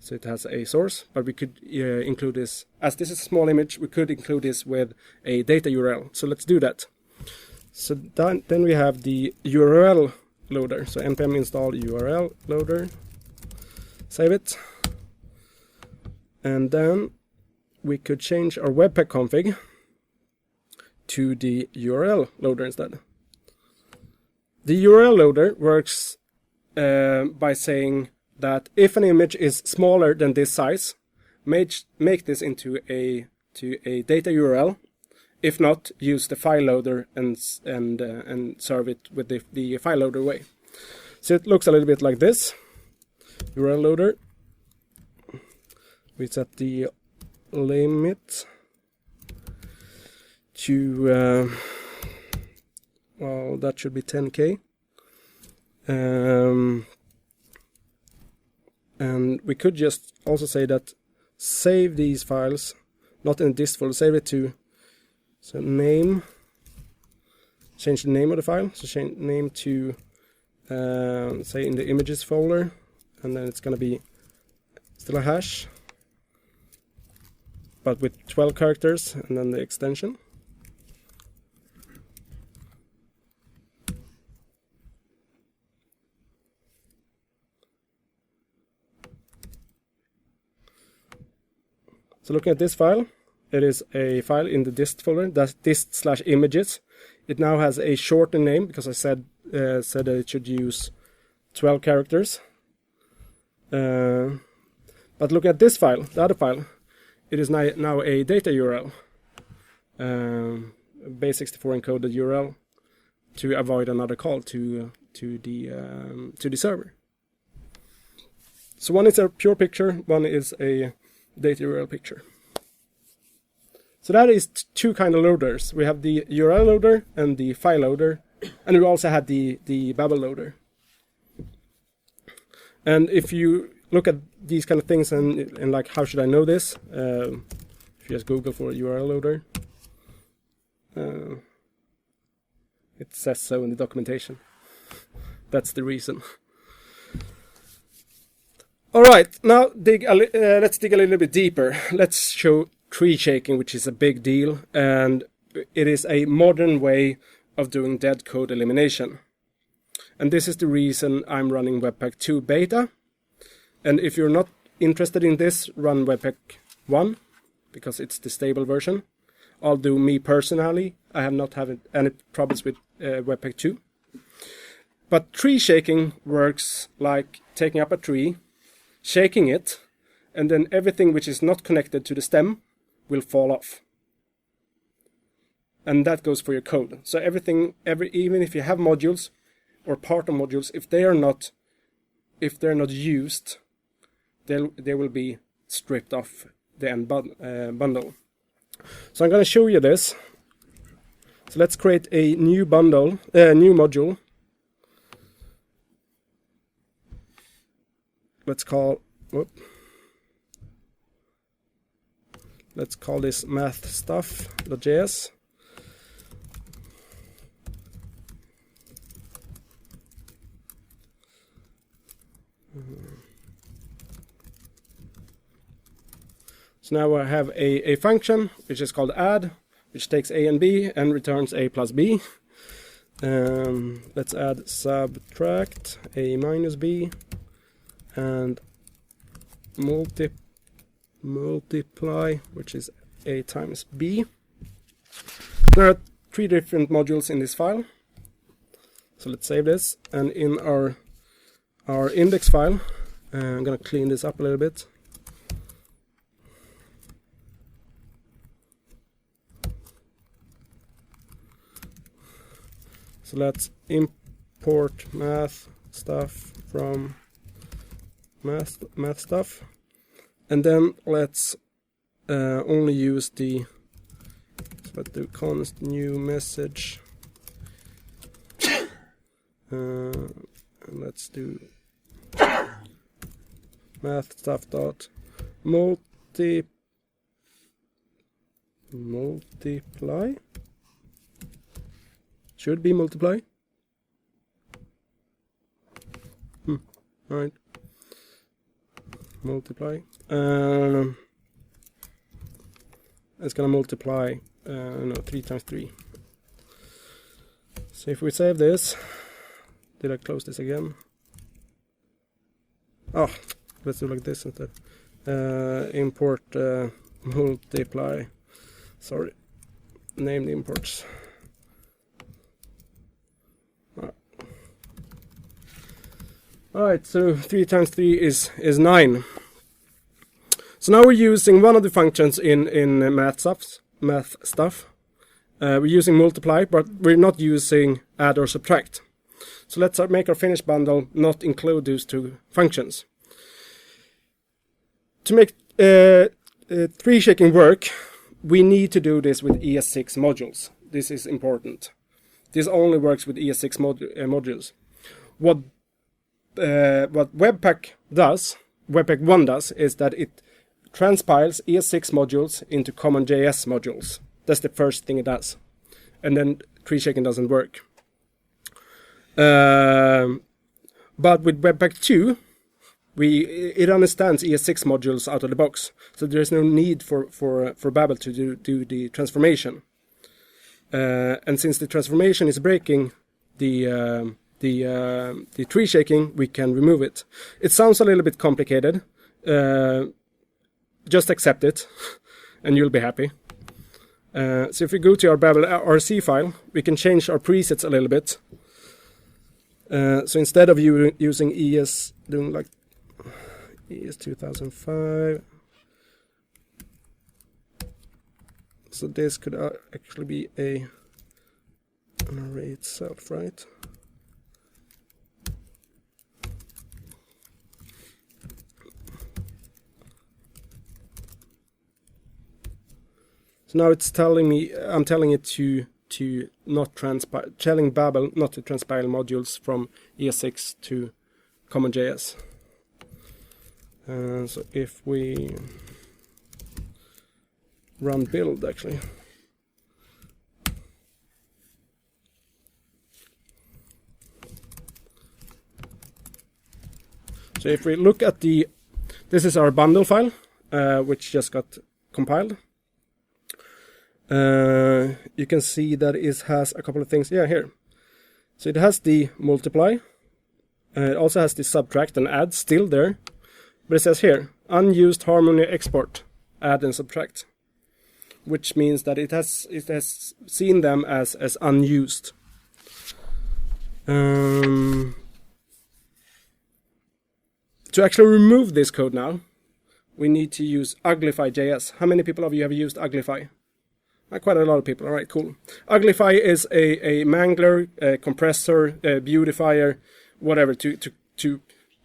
So it has a source, but we could include this, as this is a small image, we could include this with a data URL. So let's do that. So then we have the URL loader. So npm install URL loader, save it. And then we could change our Webpack config to the URL loader instead. The URL loader works by saying that if an image is smaller than this size, make this into a data URL. If not, use the file loader and serve it with the file loader way. So it looks a little bit like this. URL loader. We set the limit to well, that should be 10K. And we could just also say that save these files, not in this folder, save it to, so name, change the name of the file, so change name to, say in the images folder, and then it's going to be still a hash, but with 12 characters, and then the extension. So looking at this file, it is a file in the dist folder, that's dist/images. It now has a shortened name because I said that it should use 12 characters. But look at this file, the other file. It is now a data URL, base64 encoded URL, to avoid another call to the server. So one is a pure picture, one is a data URL picture. So that is two kind of loaders. We have the URL loader and the file loader, and we also had the Babel loader. And if you look at these kind of things and like how should I know this, if you just Google for URL loader, it says so in the documentation. That's the reason. All right, now let's dig a little bit deeper. Let's show tree shaking, which is a big deal, and it is a modern way of doing dead code elimination. And this is the reason I'm running Webpack 2 beta. And if you're not interested in this, run Webpack 1, because it's the stable version. I'll do me personally. I have not had any problems with Webpack 2. But tree shaking works like taking up a tree, shaking it, and then everything which is not connected to the stem will fall off. And that goes for your code. So everything, even if you have modules or part of modules, if they're not used, they will be stripped off the end bundle. So I'm going to show you this. So let's create a new bundle, new module. Let's call this mathstuff.js. So now I have a function which is called add, which takes a and b and returns a plus b. Let's add subtract a minus b and multiply, which is a times b. There are 3 different modules in this file. So let's save this, and in our index file, I'm going to clean this up a little bit. So let's import math stuff from math stuff, and then let's only use the, so let's do const new message, and let's do math stuff dot multiply. Should be multiply. All right. Multiply. It's gonna multiply. No, 3 times 3. So if we save this, did I close this again? Oh, let's do like this instead. Import multiply. Sorry, name the imports. Alright, so 3 times 3 is 9. So now we're using one of the functions in math stuff. We're using multiply, but we're not using add or subtract. So let's make our finish bundle not include those two functions. To make tree shaking work, we need to do this with ES6 modules. This is important. This only works with ES6 modules. What Webpack does, Webpack 1 does, is that it transpiles ES6 modules into CommonJS modules. That's the first thing it does. And then tree shaking doesn't work. But with Webpack 2, it understands ES6 modules out of the box. So there's no need for Babel to do the transformation. And since the transformation is breaking the tree shaking, we can remove it. It sounds a little bit complicated. Just accept it, and you'll be happy. So if we go to our Babel RC file, we can change our presets a little bit. So instead of using ES, doing like ES 2005, so this could actually be an array itself, right? So now it's telling me, I'm telling it to not transpile, telling Babel not to transpile modules from ES6 to CommonJS. So if we run build, actually. So if we look at this is our bundle file, which just got compiled. You can see that it has a couple of things. Yeah, here. So it has the multiply. It also has the subtract and add still there. But it says here, unused harmony export, add and subtract. Which means that it has seen them as unused. To actually remove this code now, we need to use UglifyJS. How many people of you have used Uglify? Quite a lot of people. All right, cool. Uglify is a mangler, a compressor, a beautifier, whatever, to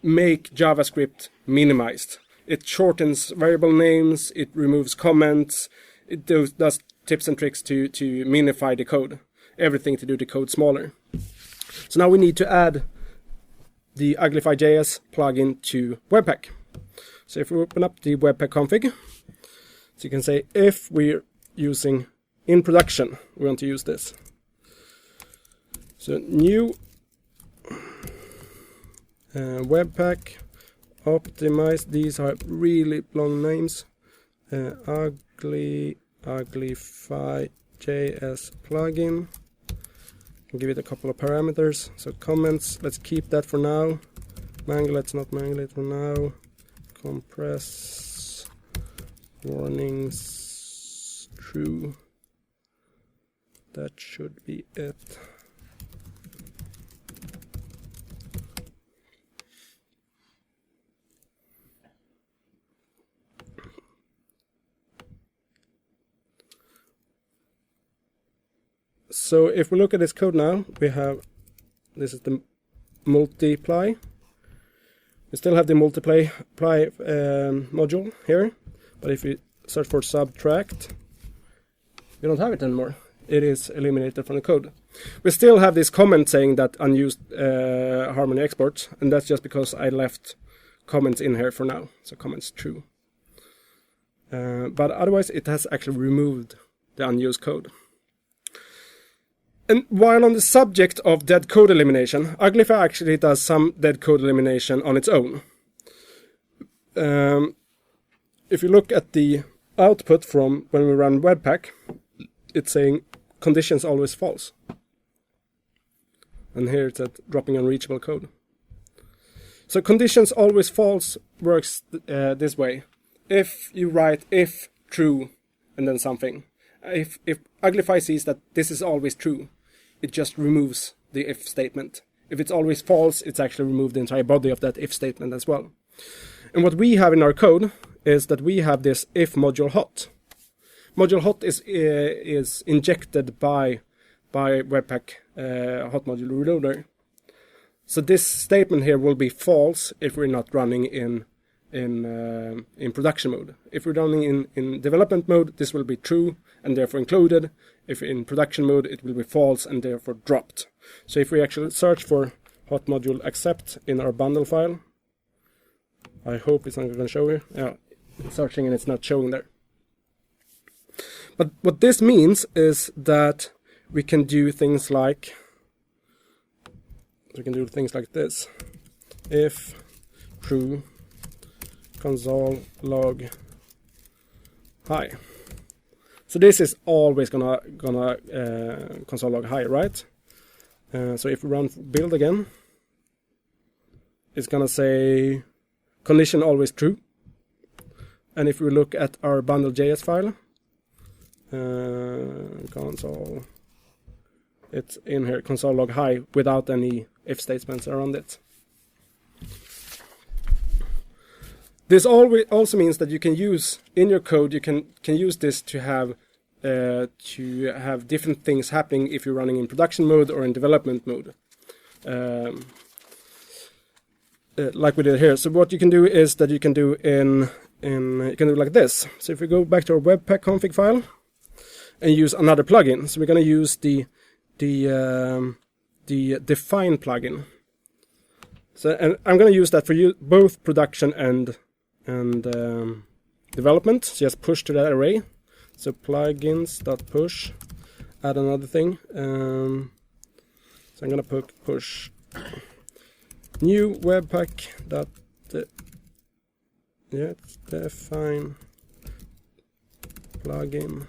make JavaScript minimized. It shortens variable names, it removes comments, it does tips and tricks to minify the code. Everything to do the code smaller. So now we need to add the UglifyJS plugin to Webpack. So if we open up the Webpack config, so you can say if we're using in production, we want to use this. So new Webpack optimize. These are really long names. UglifyJS plugin. Give it a couple of parameters. So comments, let's keep that for now. Mangle, let's not mangle it for now. Compress warnings true. That should be it. So if we look at this code now, we have This is the multiply. We still have the multiply module here, but if we search for subtract, we don't have it anymore. It is eliminated from the code. We still have this comment saying that unused Harmony export, and that's just because I left comments in here for now, so comments true. But otherwise it has actually removed the unused code. And while on the subject of dead code elimination, Uglify actually does some dead code elimination on its own. If you look at the output from when we run Webpack, it's saying conditions always false. And here it's at dropping unreachable code. So conditions always false works this way. If you write if true and then something, if Uglify sees that this is always true, it just removes the if statement. If it's always false, it's actually removed the entire body of that if statement as well. And what we have in our code is that we have this if module hot. Module hot is injected by Webpack hot module reloader. So this statement here will be false if we're not running in production mode. If we're running in development mode, this will be true and therefore included. If in production mode, it will be false and therefore dropped. So if we actually search for hot module accept in our bundle file, I hope it's not going to show here. Yeah, it's searching and it's not showing there. But what this means is that we can do things like this. If true console log hi. So this is always gonna console log hi, right? So if we run build again, it's gonna say condition always true. And if we look at our bundle.js file, console, it's in here, console log hi, without any if statements around it. This also means that you can use in your code, you can use this to have different things happening if you're running in production mode or in development mode, like we did here. So what you can do is that you can do you can do like this. So if we go back to our Webpack config file and use another plugin, so we're going to use the define plugin. So and I'm going to use that for both production and development. So just push to that array. So plugins.push, add another thing. So I'm gonna push new webpack define plugin.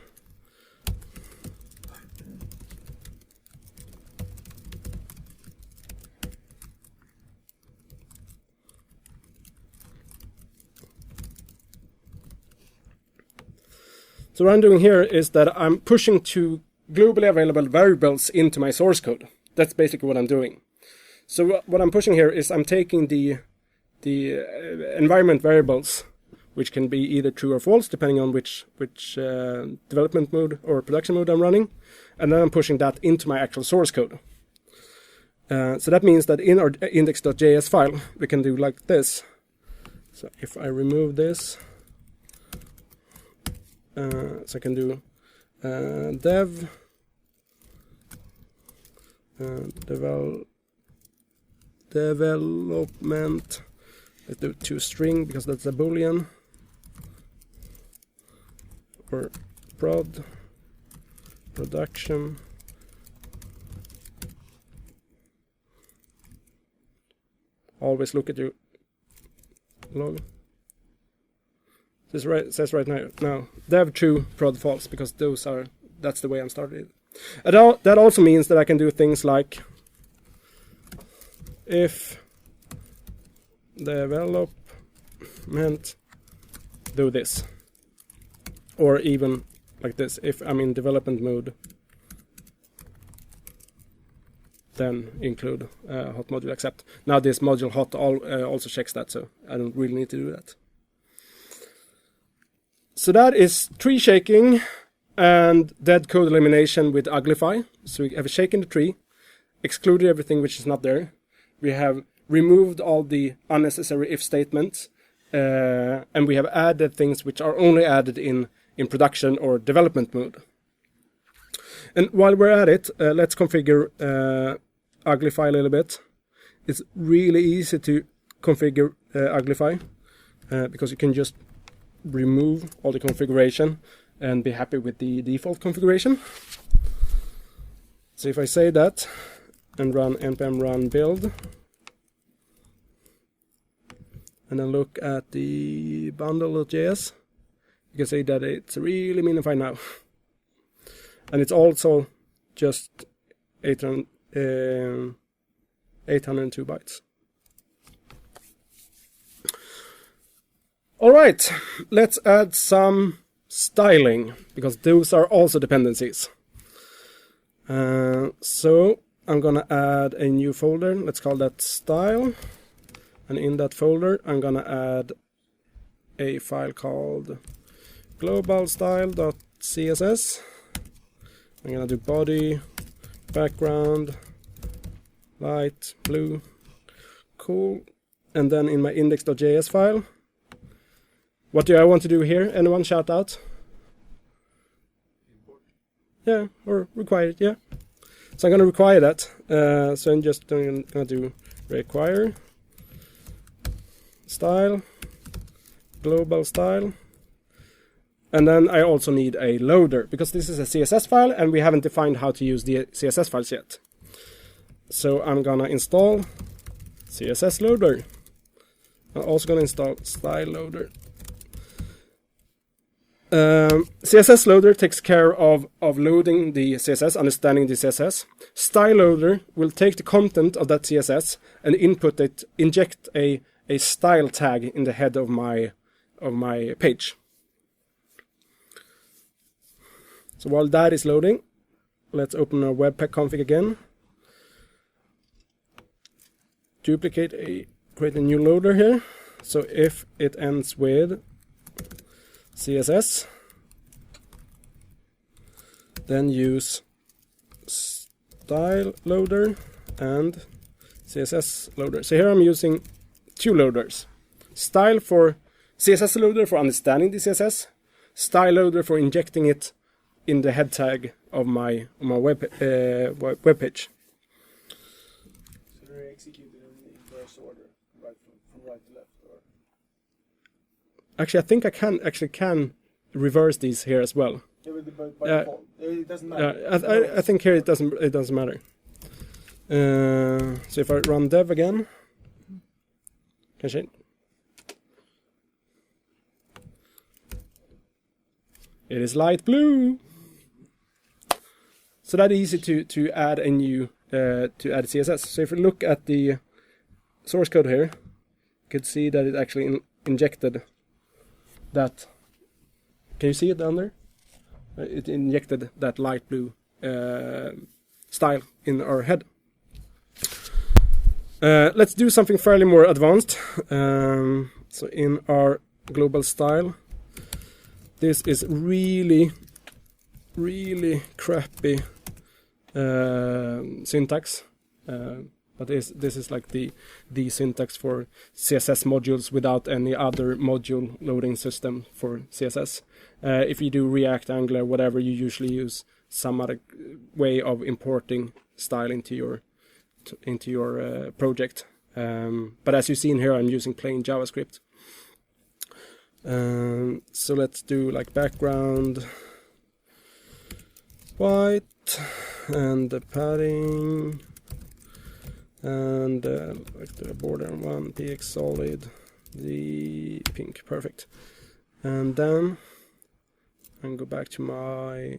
So what I'm doing here is that I'm pushing two globally available variables into my source code. That's basically what I'm doing. So what I'm pushing here is I'm taking the environment variables, which can be either true or false, depending on which development mode or production mode I'm running, and then I'm pushing that into my actual source code. So that means that in our index.js file, we can do like this. So if I remove this, so I can do development. Let's do toString because that's a boolean, or production. Always look at your log. This says right now dev true, prod false, because that's the way I'm started. And that also means that I can do things like if development do this, or even like this, if I'm in development mode, then include hot module accept. Now this module hot also checks that, so I don't really need to do that. So that is tree shaking and dead code elimination with Uglify. So we have a shake in the tree, excluded everything which is not there. We have removed all the unnecessary if statements, and we have added things which are only added in production or development mode. And while we're at it, let's configure Uglify a little bit. It's really easy to configure Uglify because you can just remove all the configuration and be happy with the default configuration. So if I say that and run npm run build, and then look at the bundle.js, you can see that it's really minified now. And it's also just 802 bytes. All right, let's add some styling, because those are also dependencies. So I'm gonna add a new folder. Let's call that style. And in that folder, I'm gonna add a file called globalstyle.css. I'm gonna do body, background, light, blue, cool. And then in my index.js file, what do I want to do here? Anyone shout out? Yeah, or require it, yeah. So I'm gonna require that. So I'm just gonna do require style, global style. And then I also need a loader, because this is a CSS file and we haven't defined how to use the CSS files yet. So I'm gonna install css-loader. I'm also gonna install style loader. CSS-loader takes care of loading the CSS, understanding the CSS. Style loader will take the content of that CSS and input it, inject a style tag in the head of my page. So while that is loading, let's open our Webpack config again. Create a new loader here. So if it ends with CSS, then use style loader and CSS loader. So here I'm using two loaders. Style for CSS loader for understanding the CSS, style loader for injecting it in the head tag of my web page. So they're executed in inverse order, from right to left, or? Actually, I think I can reverse these here as well. Yeah, but by default, it doesn't matter. I think here it doesn't matter. So if I run dev again, can I change? It is light blue. So that's easy to add a new to add CSS. So if you look at the source code here, you could see that it actually injected that. Can you see it down there? It injected that light blue style in our head. Let's do something fairly more advanced. So in our global style, this is really crappy syntax, but this is like the syntax for CSS modules without any other module loading system for CSS. If you do React, Angular, whatever, you usually use some other way of importing style into your project. But as you've seen here, I'm using plain JavaScript. So let's do like background white and the padding and like the border one px solid, the pink, perfect. And then and go back to my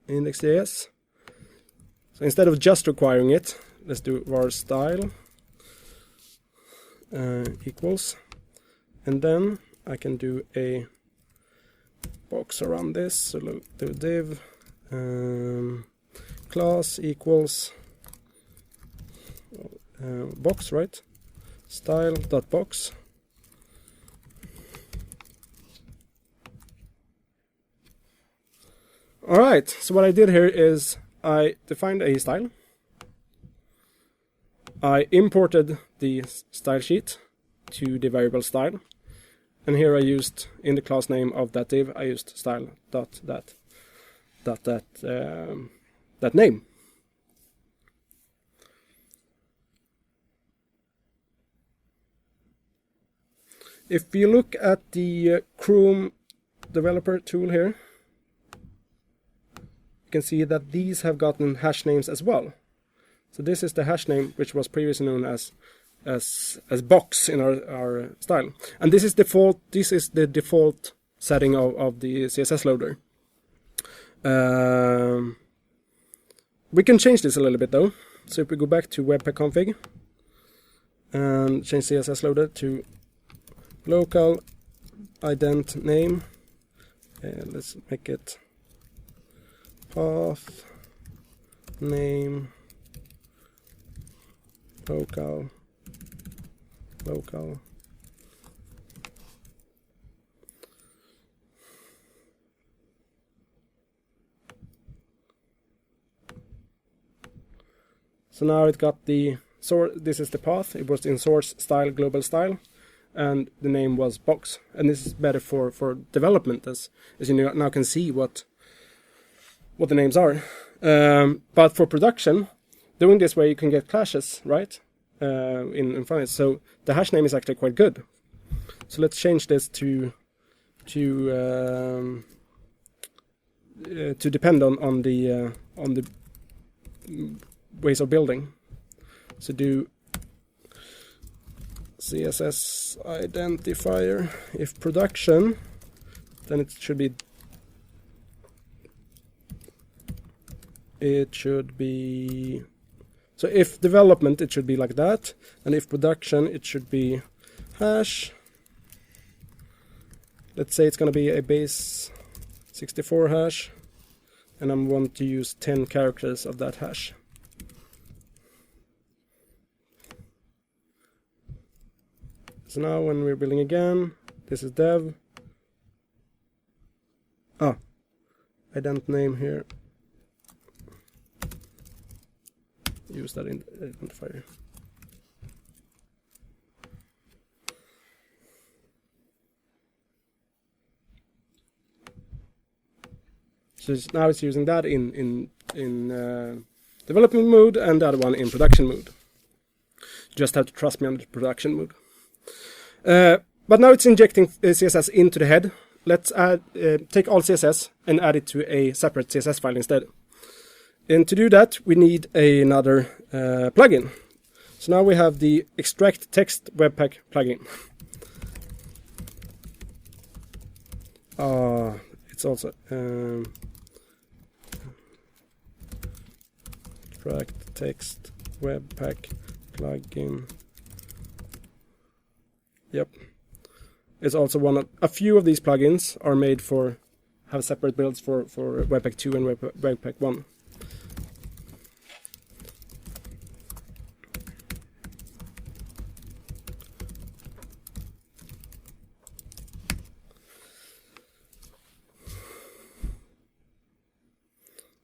index.js. So instead of just requiring it, let's do var style equals, and then I can do a box around this. So do div class equals box, right? Style.box. All right. So what I did here is I defined a style, I imported the style sheet to the variable style, and here I used, in the class name of that div, I used style.that name. If you look at the Chrome developer tool here, you can see that these have gotten hash names as well. So this is the hash name which was previously known as box in our style, and this is default. This is the default setting of the CSS loader. We can change this a little bit though. So if we go back to Webpack config and change CSS loader to local ident name, let's make it path name local. So now it got the source. This is the path. It was in source style global style, and the name was box. And this is better for development, as you now can see what the names are. But for production, doing this way you can get clashes, right? In files. So the hash name is actually quite good. So let's change this to depend on the ways of building. So do CSS identifier. If production, then it should be. So if development, it should be like that, and if production, it should be hash. Let's say it's going to be a base 64 hash, and I want to use 10 characters of that hash. So now when we're building again, this is dev. Ident name here. Use that in identifier. So now it's using that in development mode, and the other one in production mode. You just have to trust me on the production mode. But now it's injecting CSS into the head. Let's take all CSS and add it to a separate CSS file instead. And to do that, we need another plugin. So now we have the ExtractTextPlugin. It's also ExtractTextWebpackPlugin. Yep. It's also a few of these plugins are made have separate builds for Webpack 2 and Webpack 1.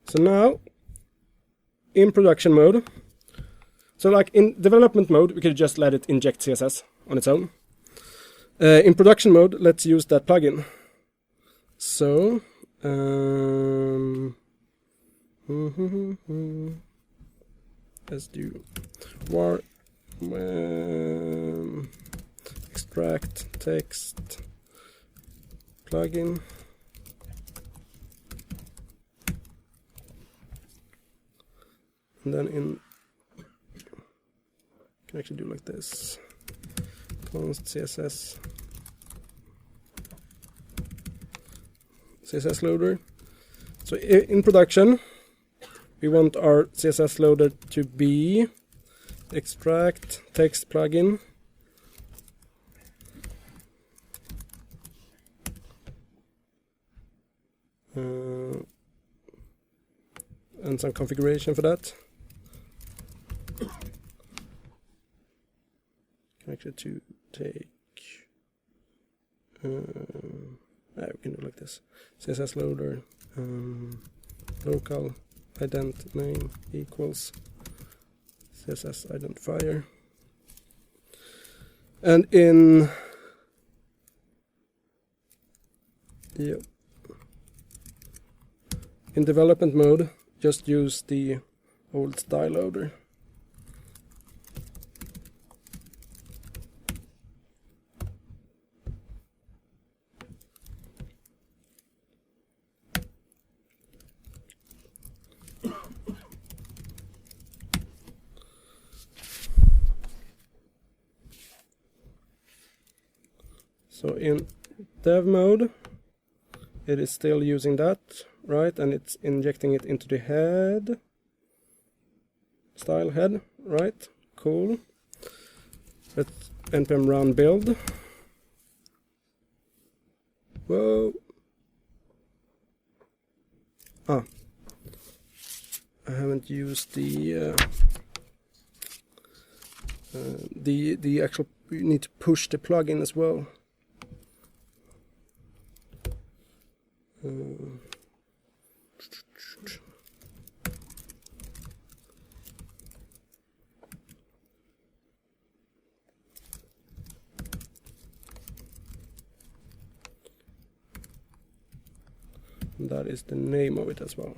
So now, in production mode, so like in development mode, we could just let it inject CSS on its own. In production mode, let's use that plugin. So, let's do var extract text plugin. And then can actually do like this. Closed CSS loader. So in production, we want our CSS loader to be ExtractTextPlugin. And some configuration for that. Actually, to take we can do like this. CSS loader local ident name equals CSS identifier. And in development mode, just use the old style loader. So in dev mode, it is still using that, right? And it's injecting it into the head, style head, right? Cool. Let's npm run build. Whoa. I haven't used the actual. You need to push the plugin as well. That is the name of it as well.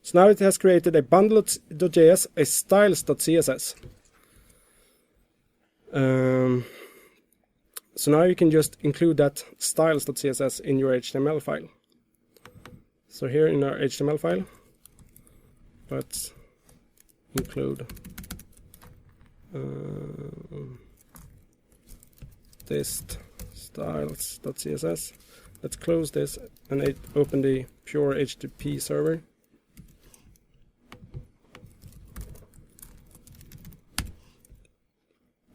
So now it has created a bundle.js, a styles.css. So now you can just include that styles.css in your HTML file. So here in our HTML file, let's include this styles.css. Let's close this and open the pure HTTP server.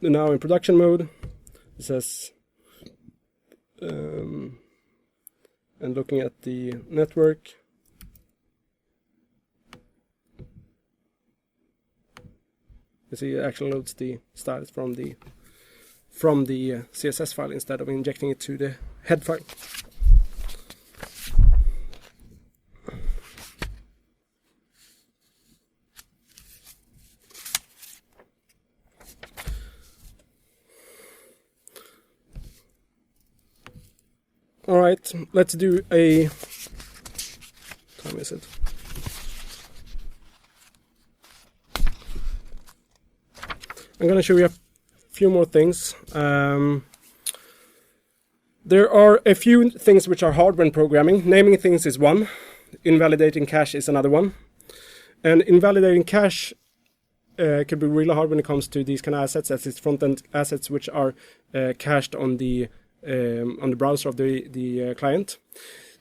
And now in production mode, it says, and looking at the network, you see it actually loads the styles from the CSS file instead of injecting it to the head file. All right, let's do a. What time is it? I'm going to show you a few more things. There are a few things which are hard when programming. Naming things is one. Invalidating cache is another one. And invalidating cache can be really hard when it comes to these kind of assets, as it's front-end assets which are cached on the browser of the client.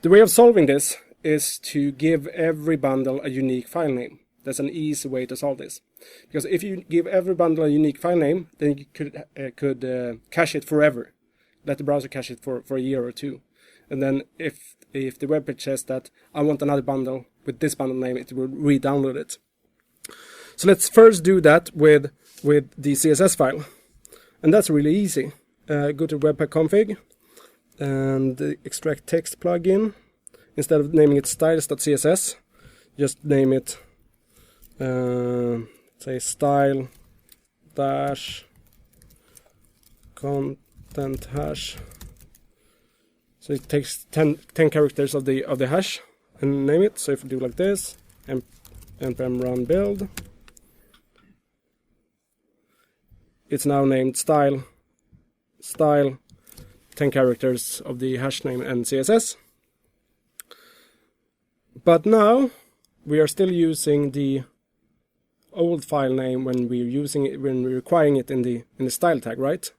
The way of solving this is to give every bundle a unique file name. That's an easy way to solve this. Because if you give every bundle a unique file name, then you could cache it forever. Let the browser cache it for a year or two. And then if the web page says that I want another bundle with this bundle name, it will re-download it. So let's first do that with the CSS file. And that's really easy. Go to Webpack config and ExtractTextPlugin. Instead of naming it styles.css, just name it say style dash content hash. So it takes 10 characters of the hash and name it. So if we do like this, npm run build, it's now named style 10 characters of the hash name and CSS. But now we are still using the old file name when we're requiring it in the style tag, right?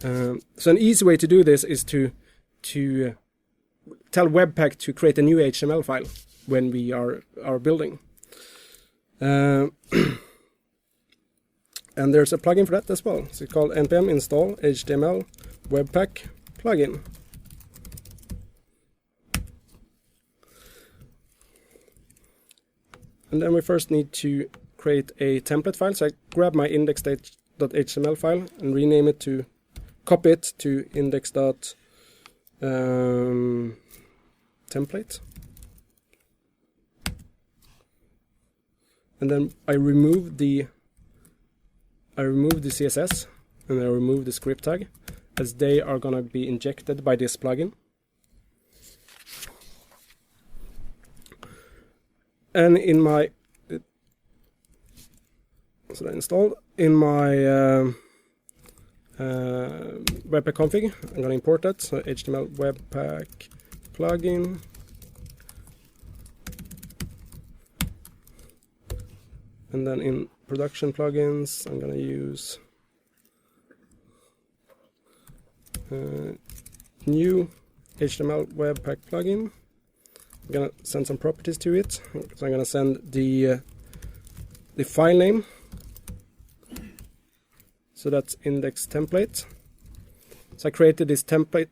So an easy way to do this is to tell Webpack to create a new HTML file when we are building. And there's a plugin for that as well. So it's called npm install HTMLWebpackPlugin. And then we first need to create a template file. So I grab my index.html file and rename it to, copy it to index.template. template. And then I remove the CSS and I remove the script tag, as they are going to be injected by this plugin. And in my so I installed in my Webpack config, I'm going to import that. So HTMLWebpackPlugin. And then in production plugins, I'm going to use new HTMLWebpackPlugin. I'm going to send some properties to it. So I'm going to send the file name. So that's index template. So I created this template,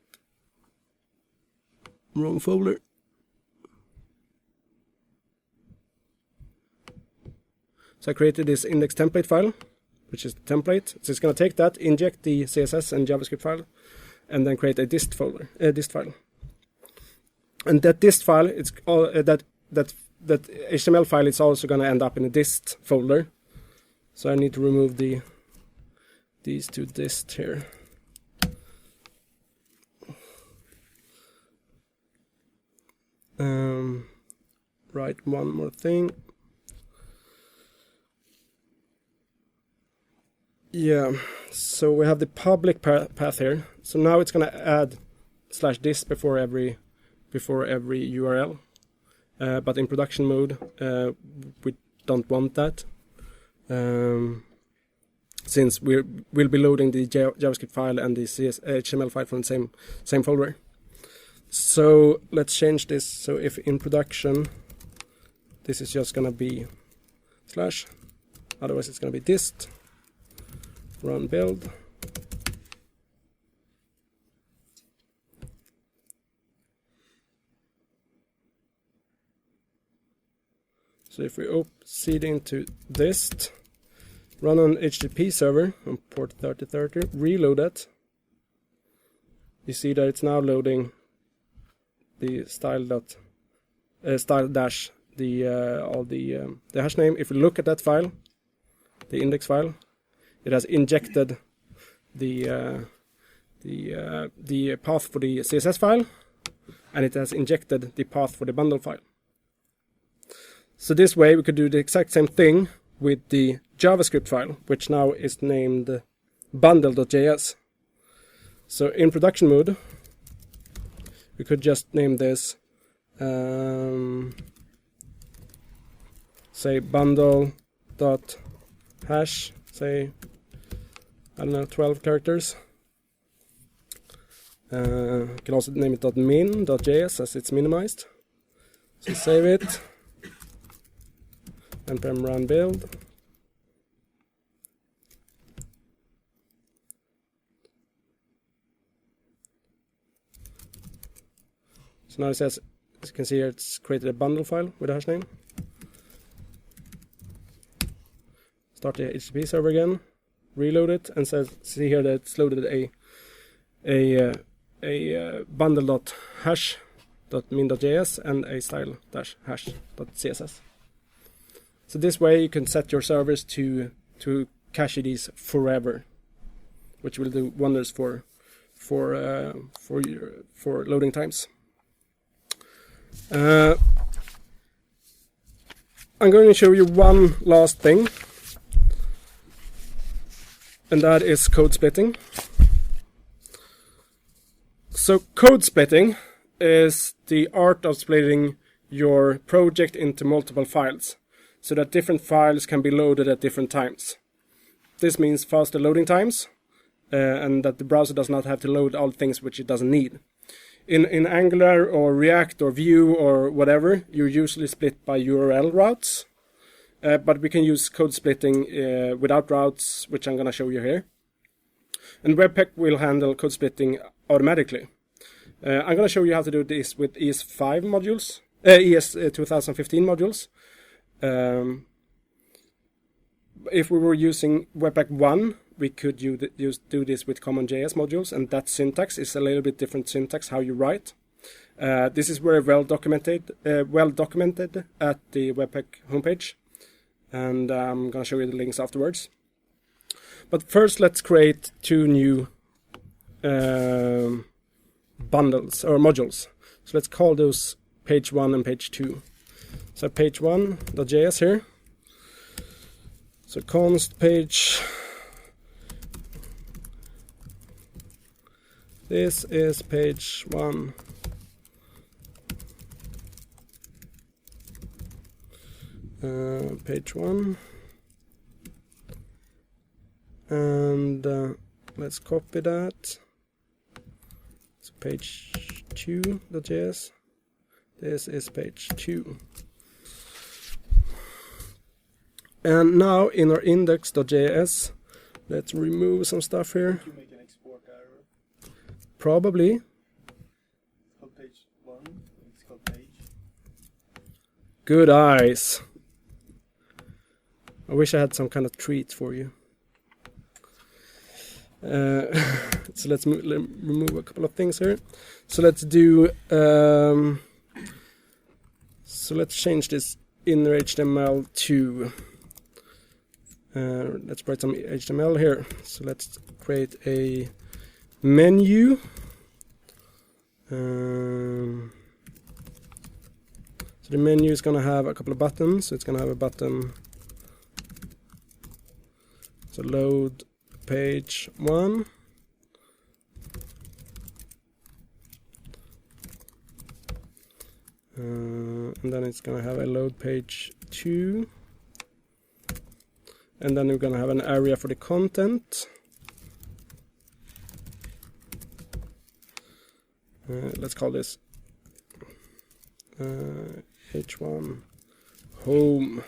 wrong folder. So I created this index template file, which is the template. So it's going to take that, inject the CSS and JavaScript file, and then create a dist folder, dist file. And that dist file, it's all, that HTML file is also going to end up in a dist folder. So I need to remove these two dist here. Right, one more thing. Yeah, so we have the public path here. So now it's going to add /dist before every URL. But in production mode, we don't want that. Since we'll be loading the JavaScript file and the HTML file from the same folder. So let's change this. So if in production, this is just going to be /, otherwise it's going to be dist. Run build. So if we seed into dist, run on HTTP server on port 3030, reload it. You see that it's now loading the style dash the hash name. If we look at that file, the index file, it has injected the path for the CSS file, and it has injected the path for the bundle file. So this way we could do the exact same thing with the JavaScript file, which now is named bundle.js. So in production mode, we could just name this say bundle.hash, say, I don't know, 12 characters. You can also name it .min.js as it's minimized. So save it, npm run build. So now it says, as you can see here, it's created a bundle file with a hash name. Start the HTTP server again, reload it, and see here that it's loaded a bundle.hash.min.js and a style-hash.css. So this way you can set your servers to cache these forever, which will do wonders for loading times. I'm going to show you one last thing, and that is code splitting. So code splitting is the art of splitting your project into multiple files, so that different files can be loaded at different times. This means faster loading times, and that the browser does not have to load all things which it doesn't need. In Angular or React or Vue or whatever, you're usually split by URL routes. But we can use code splitting without routes, which I'm going to show you here. And Webpack will handle code splitting automatically. I'm going to show you how to do this with ES5 modules, ES 2015 modules. If we were using Webpack 1, we could do this with common JS modules, and that syntax is a little bit different syntax how you write. This is very well documented at the Webpack homepage, and I'm going to show you the links afterwards. But first, let's create 2 new bundles or modules. So let's call those page 1 and page 2. So page1.js here. So const page. This is page 1. Page 1. And let's copy that. So page 2.js. This is page 2. And now in our index.js, let's remove some stuff here. You make an export error. Probably. It's called page 1. It's called page. Good eyes. I wish I had some kind of treat for you. So let's remove a couple of things here. So let's do. So let's change this inner HTML to. Let's write some HTML here. So let's create a menu. So the menu is gonna have a couple of buttons. So it's gonna have a button. So load page 1. And then it's gonna have a load page 2. And then we're gonna have an area for the content. Let's call this H1 home.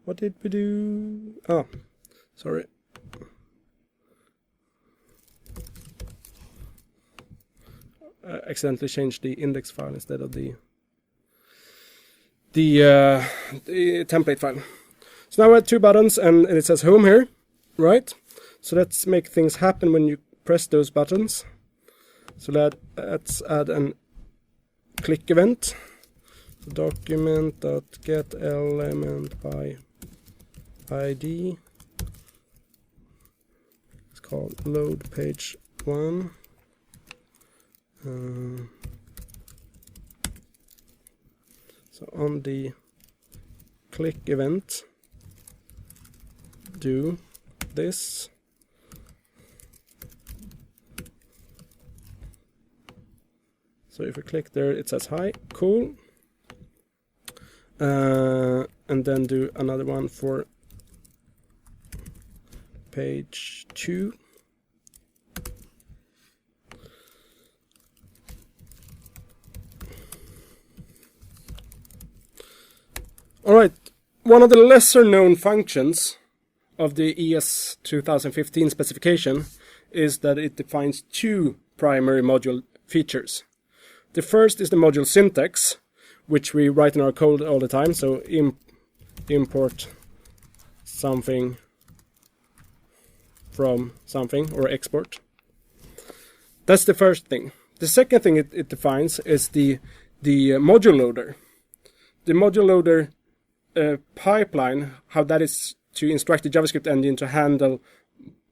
What did we do? Oh, sorry. I accidentally changed the index file instead of the template file. So now I have 2 buttons and it says home here, right? So let's make things happen when you press those buttons. So let's add an click event. So document.getElement by ID. It's called load page 1. So on the click event, do this. So if we click there, it says hi, cool. And then do another one for page 2. Alright, one of the lesser known functions of the ES 2015 specification is that it defines 2 primary module features. The first is the module syntax, which we write in our code all the time. So import something from something, or export. That's the first thing. The second thing it defines is the module loader. The module loader pipeline, how that is to instruct the JavaScript engine to handle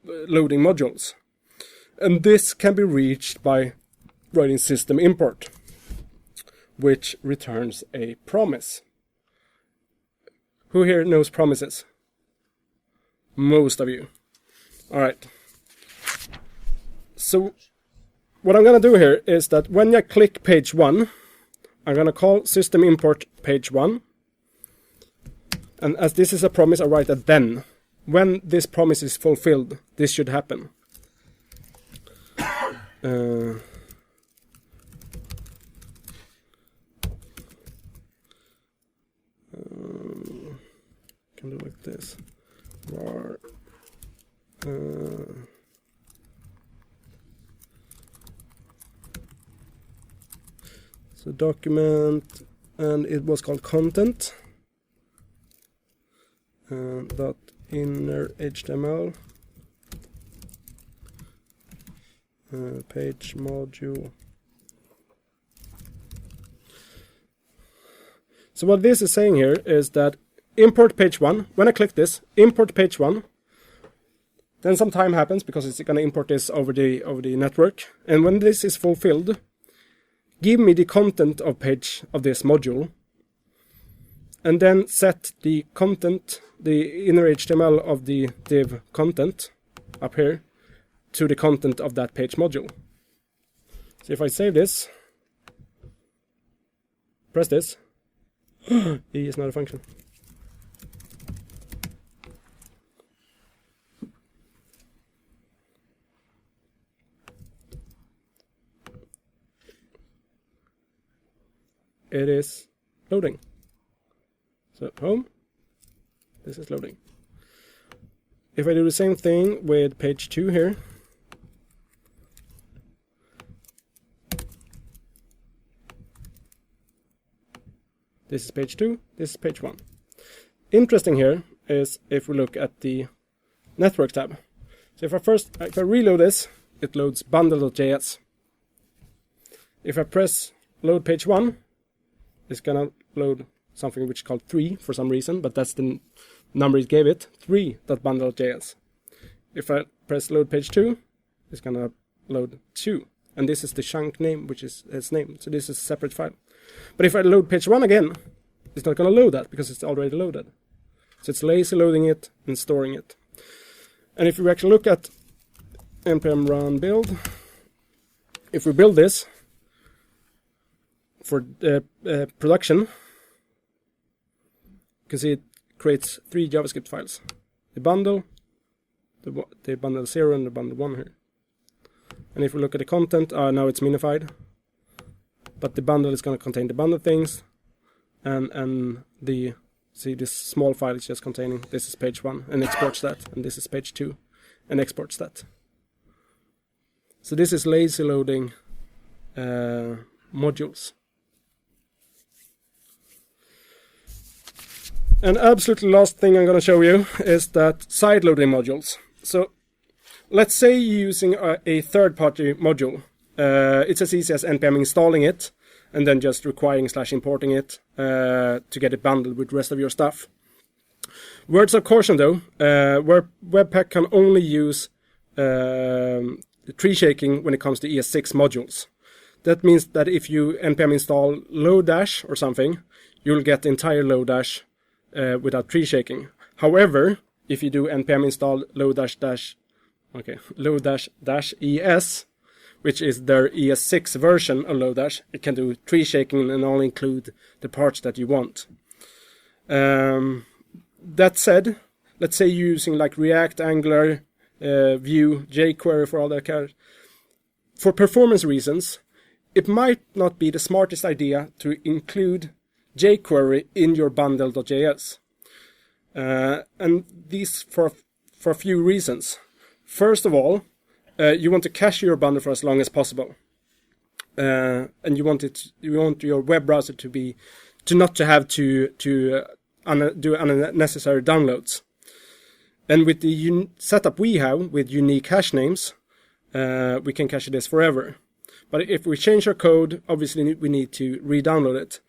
loading modules. And this can be reached by writing system import, which returns a promise. Who here knows promises? Most of you. Alright. So what I'm going to do here is that when I click page 1, I'm going to call system import page 1. And as this is a promise, I write a then. When this promise is fulfilled, this should happen. Can do like this. Var So document, and it was called content dot inner HTML page module. So what this is saying here is that import page 1. When I click this, import page 1, then some time happens because it's going to import this over the network. And when this is fulfilled, give me the content of page of this module, and then set the content, the inner HTML of the div content up here to the content of that page module. So if I save this, press this, E is not a function. It is loading. So home, this is loading. If I do the same thing with page 2 here, this is page 2, this is page 1. Interesting here is if we look at the network tab. So if I reload this, it loads bundle.js. If I press load page 1, it's gonna load something which is called 3 for some reason, but that's the number it gave it, 3.bundle.js. If I press load page 2, it's gonna load 2. And this is the chunk name, which is its name. So this is a separate file. But if I load page 1 again, it's not gonna load that because it's already loaded. So it's lazy loading it and storing it. And if we actually look at npm run build, if we build this for production, you can see it creates 3 JavaScript files. The bundle, the bundle 0 and the bundle 1 here. And if we look at the content, now it's minified. But the bundle is going to contain the bundle things. And see this small file is just containing, this is page 1 and exports that. And this is page 2 and exports that. So this is lazy loading modules. And absolutely last thing I'm going to show you is that side loading modules. So let's say you're using a third-party module. It's as easy as npm installing it and then just requiring /importing it to get it bundled with the rest of your stuff. Words of caution though, where Webpack can only use tree shaking when it comes to ES6 modules. That means that if you npm install Lodash or something, you'll get the entire Lodash without tree shaking. However, if you do npm install Lodash-es, which is their ES6 version of Lodash, it can do tree shaking and only include the parts that you want. That said, let's say you're using like React, Angular, Vue, jQuery for all that kind. For performance reasons, it might not be the smartest idea to include jQuery in your bundle.js. And these for a few reasons. First of all, you want to cache your bundle for as long as possible. And you want your web browser to not have to do unnecessary downloads. And with the setup we have with unique hash names, we can cache this forever. But if we change our code, obviously we need to re-download it.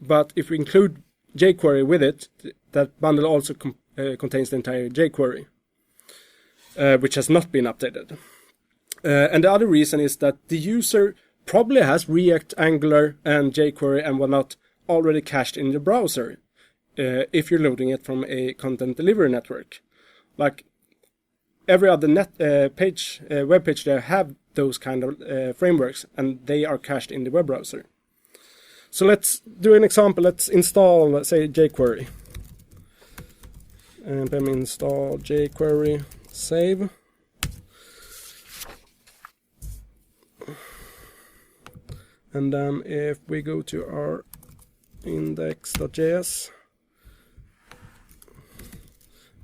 But if we include jQuery with it, that bundle also contains the entire jQuery, which has not been updated. And the other reason is that the user probably has React, Angular, and jQuery and whatnot already cached in the browser if you're loading it from a content delivery network. Like every other web page there have those kind of frameworks, and they are cached in the web browser. So let's do an example. Let's install, let's say, jQuery. npm install jQuery, save. And then if we go to our index.js,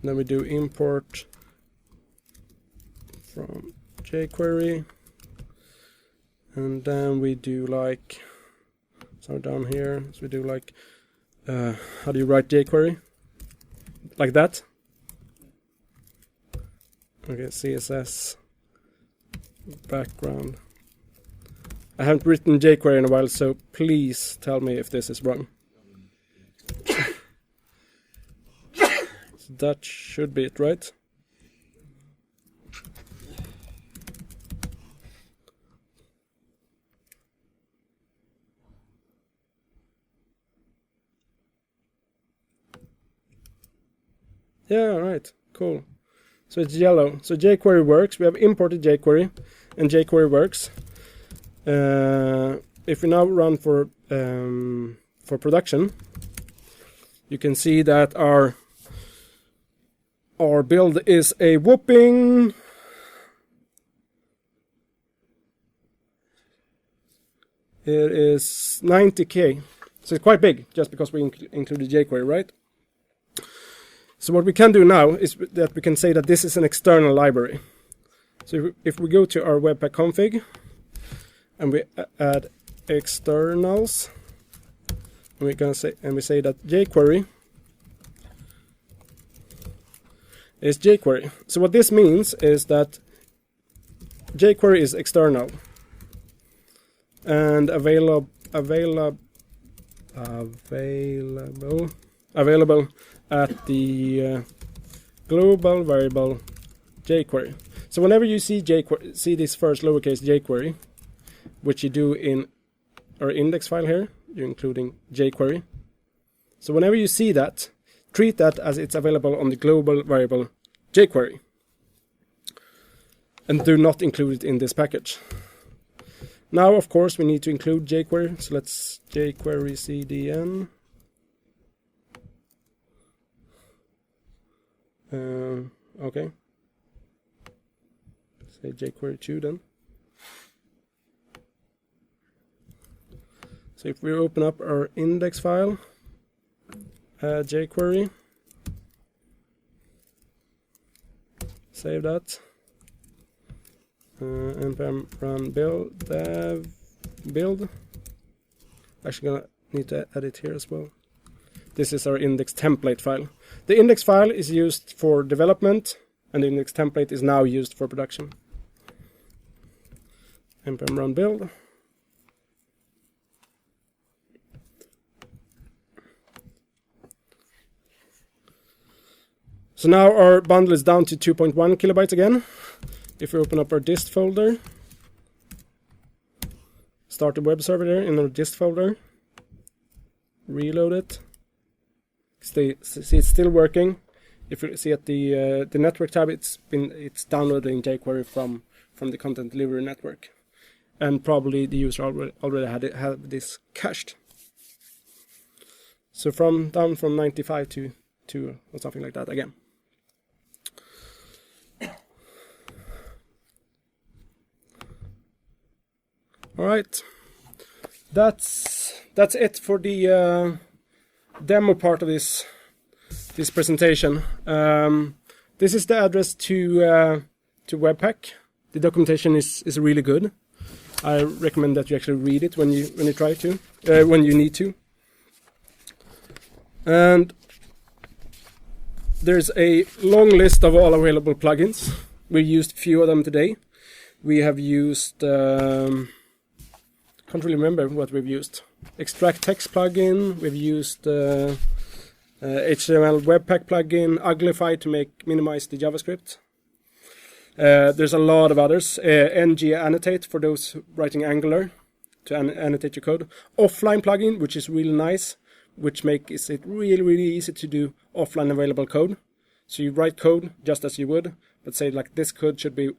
then we do import from jQuery, and then we do like, so down here, so we do like, how do you write jQuery? Like that. Okay, CSS background. I haven't written jQuery in a while, so please tell me if this is wrong. So that should be it, right? Yeah, right, cool. So it's yellow. So jQuery works. We have imported jQuery, and jQuery works. If we now run for production, you can see that our build is a whopping 90K. So it's quite big, just because we included jQuery, right? So what we can do now is that we can say that this is an external library. So if we go to our Webpack config and we add externals, and we say that jQuery is jQuery. So what this means is that jQuery is external and available at the global variable jQuery. So whenever you see jQuery, see this first lowercase jQuery, which you do in our index file here, you're including jQuery. So whenever you see that, treat that as it's available on the global variable jQuery, and do not include it in this package. Now, of course, we need to include jQuery. So let's jQuery cdn. Okay. Say jQuery 2 then. So if we open up our index file, jQuery, save that, npm run build. Actually gonna need to edit here as well. This is our index template file. The index file is used for development, and the index template is now used for production. npm run build. So now our bundle is down to 2.1 kilobytes again. If we open up our dist folder, start the web server there in our dist folder, reload it. See, it's still working. If you see at the network tab, it's downloading jQuery from the content delivery network, and probably the user already had this cached. So down from 95 to 2 or something like that again. All right, that's it for the demo part of this presentation. This is the address to Webpack. The documentation is really good. I recommend that you actually read it when you try to, when you need to. And there's a long list of all available plugins. We used a few of them today. We have used can't really remember what we've used. ExtractTextPlugin, we've used HTMLWebpackPlugin, Uglify to minimize the JavaScript. There's a lot of others. ng-annotate for those writing Angular to annotate your code. Offline plugin, which is really nice, which makes it really easy to do offline available code. So you write code just as you would, but say like this code should be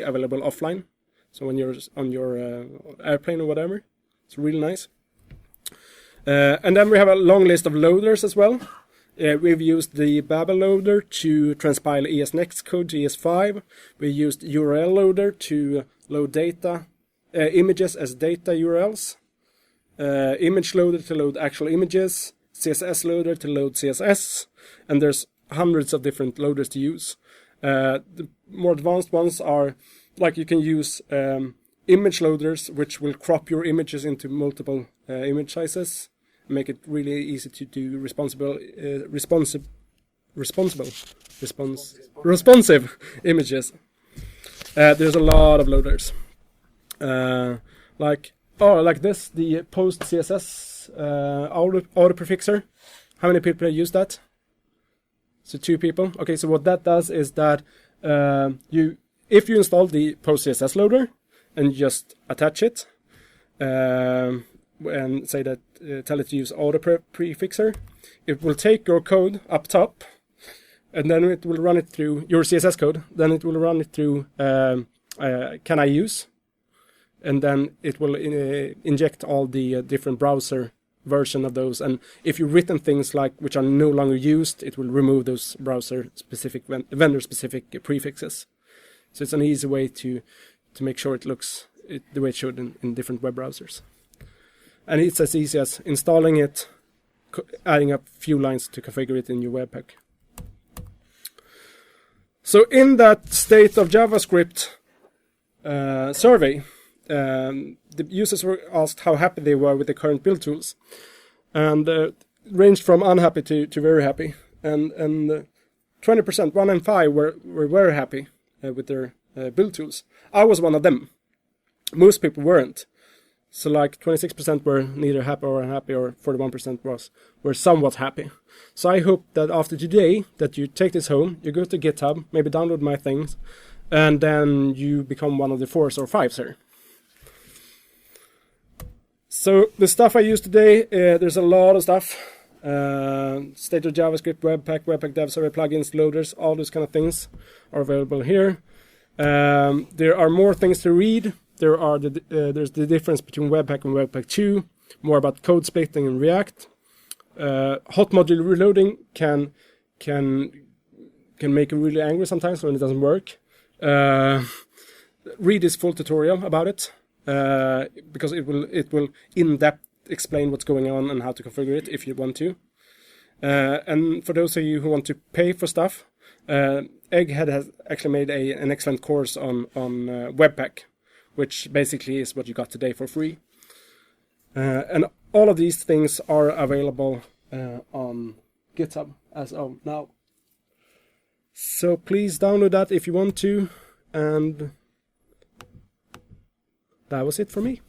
available offline. So when you're on your airplane or whatever, it's really nice. And then we have a long list of loaders as well. We've used the Babel loader to transpile ES-Next code to ES5. We used URL loader to load data, images as data URLs. Image loader to load actual images. CSS-loader to load CSS. And there's hundreds of different loaders to use. The more advanced ones are like you can use image loaders, which will crop your images into multiple image sizes, make it really easy to do responsive images. There's a lot of loaders, like this, the post CSS auto prefixer. How many people use that? So 2 people. Okay, so what that does is that if you install the post CSS loader and just attach it, and say that tell it to use auto prefixer, it will take your code up top, and then it will run it through your CSS code. Then it will run it through can I use, and then it will inject all the different browser version of those. And if you've written things like which are no longer used, it will remove those browser specific vendor specific prefixes. So it's an easy way to make sure it looks the way it should in different web browsers. And it's as easy as installing it, adding a few lines to configure it in your Webpack. So in that state of JavaScript survey, the users were asked how happy they were with the current build tools, and ranged from unhappy to very happy. And 20%, 1 in 5, were very happy with their build tools. I was one of them. Most people weren't. So like 26% were neither happy or unhappy, or 41% were somewhat happy. So I hope that after today that you take this home, you go to GitHub, maybe download my things, and then you become one of the 4s or 5s here. So the stuff I use today, there's a lot of stuff. State of JavaScript, Webpack dev-server plugins, loaders, all those kind of things are available here. There are more things to read. There's the difference between Webpack and Webpack 2, more about code splitting and React. Hot module reloading can make you really angry sometimes when it doesn't work. Read this full tutorial about it, because it will in depth explain what's going on and how to configure it if you want to. And for those of you who want to pay for stuff, Egghead has actually made an excellent course on Webpack, which basically is what you got today for free. And all of these things are available on GitHub as of now. So please download that if you want to. And that was it for me.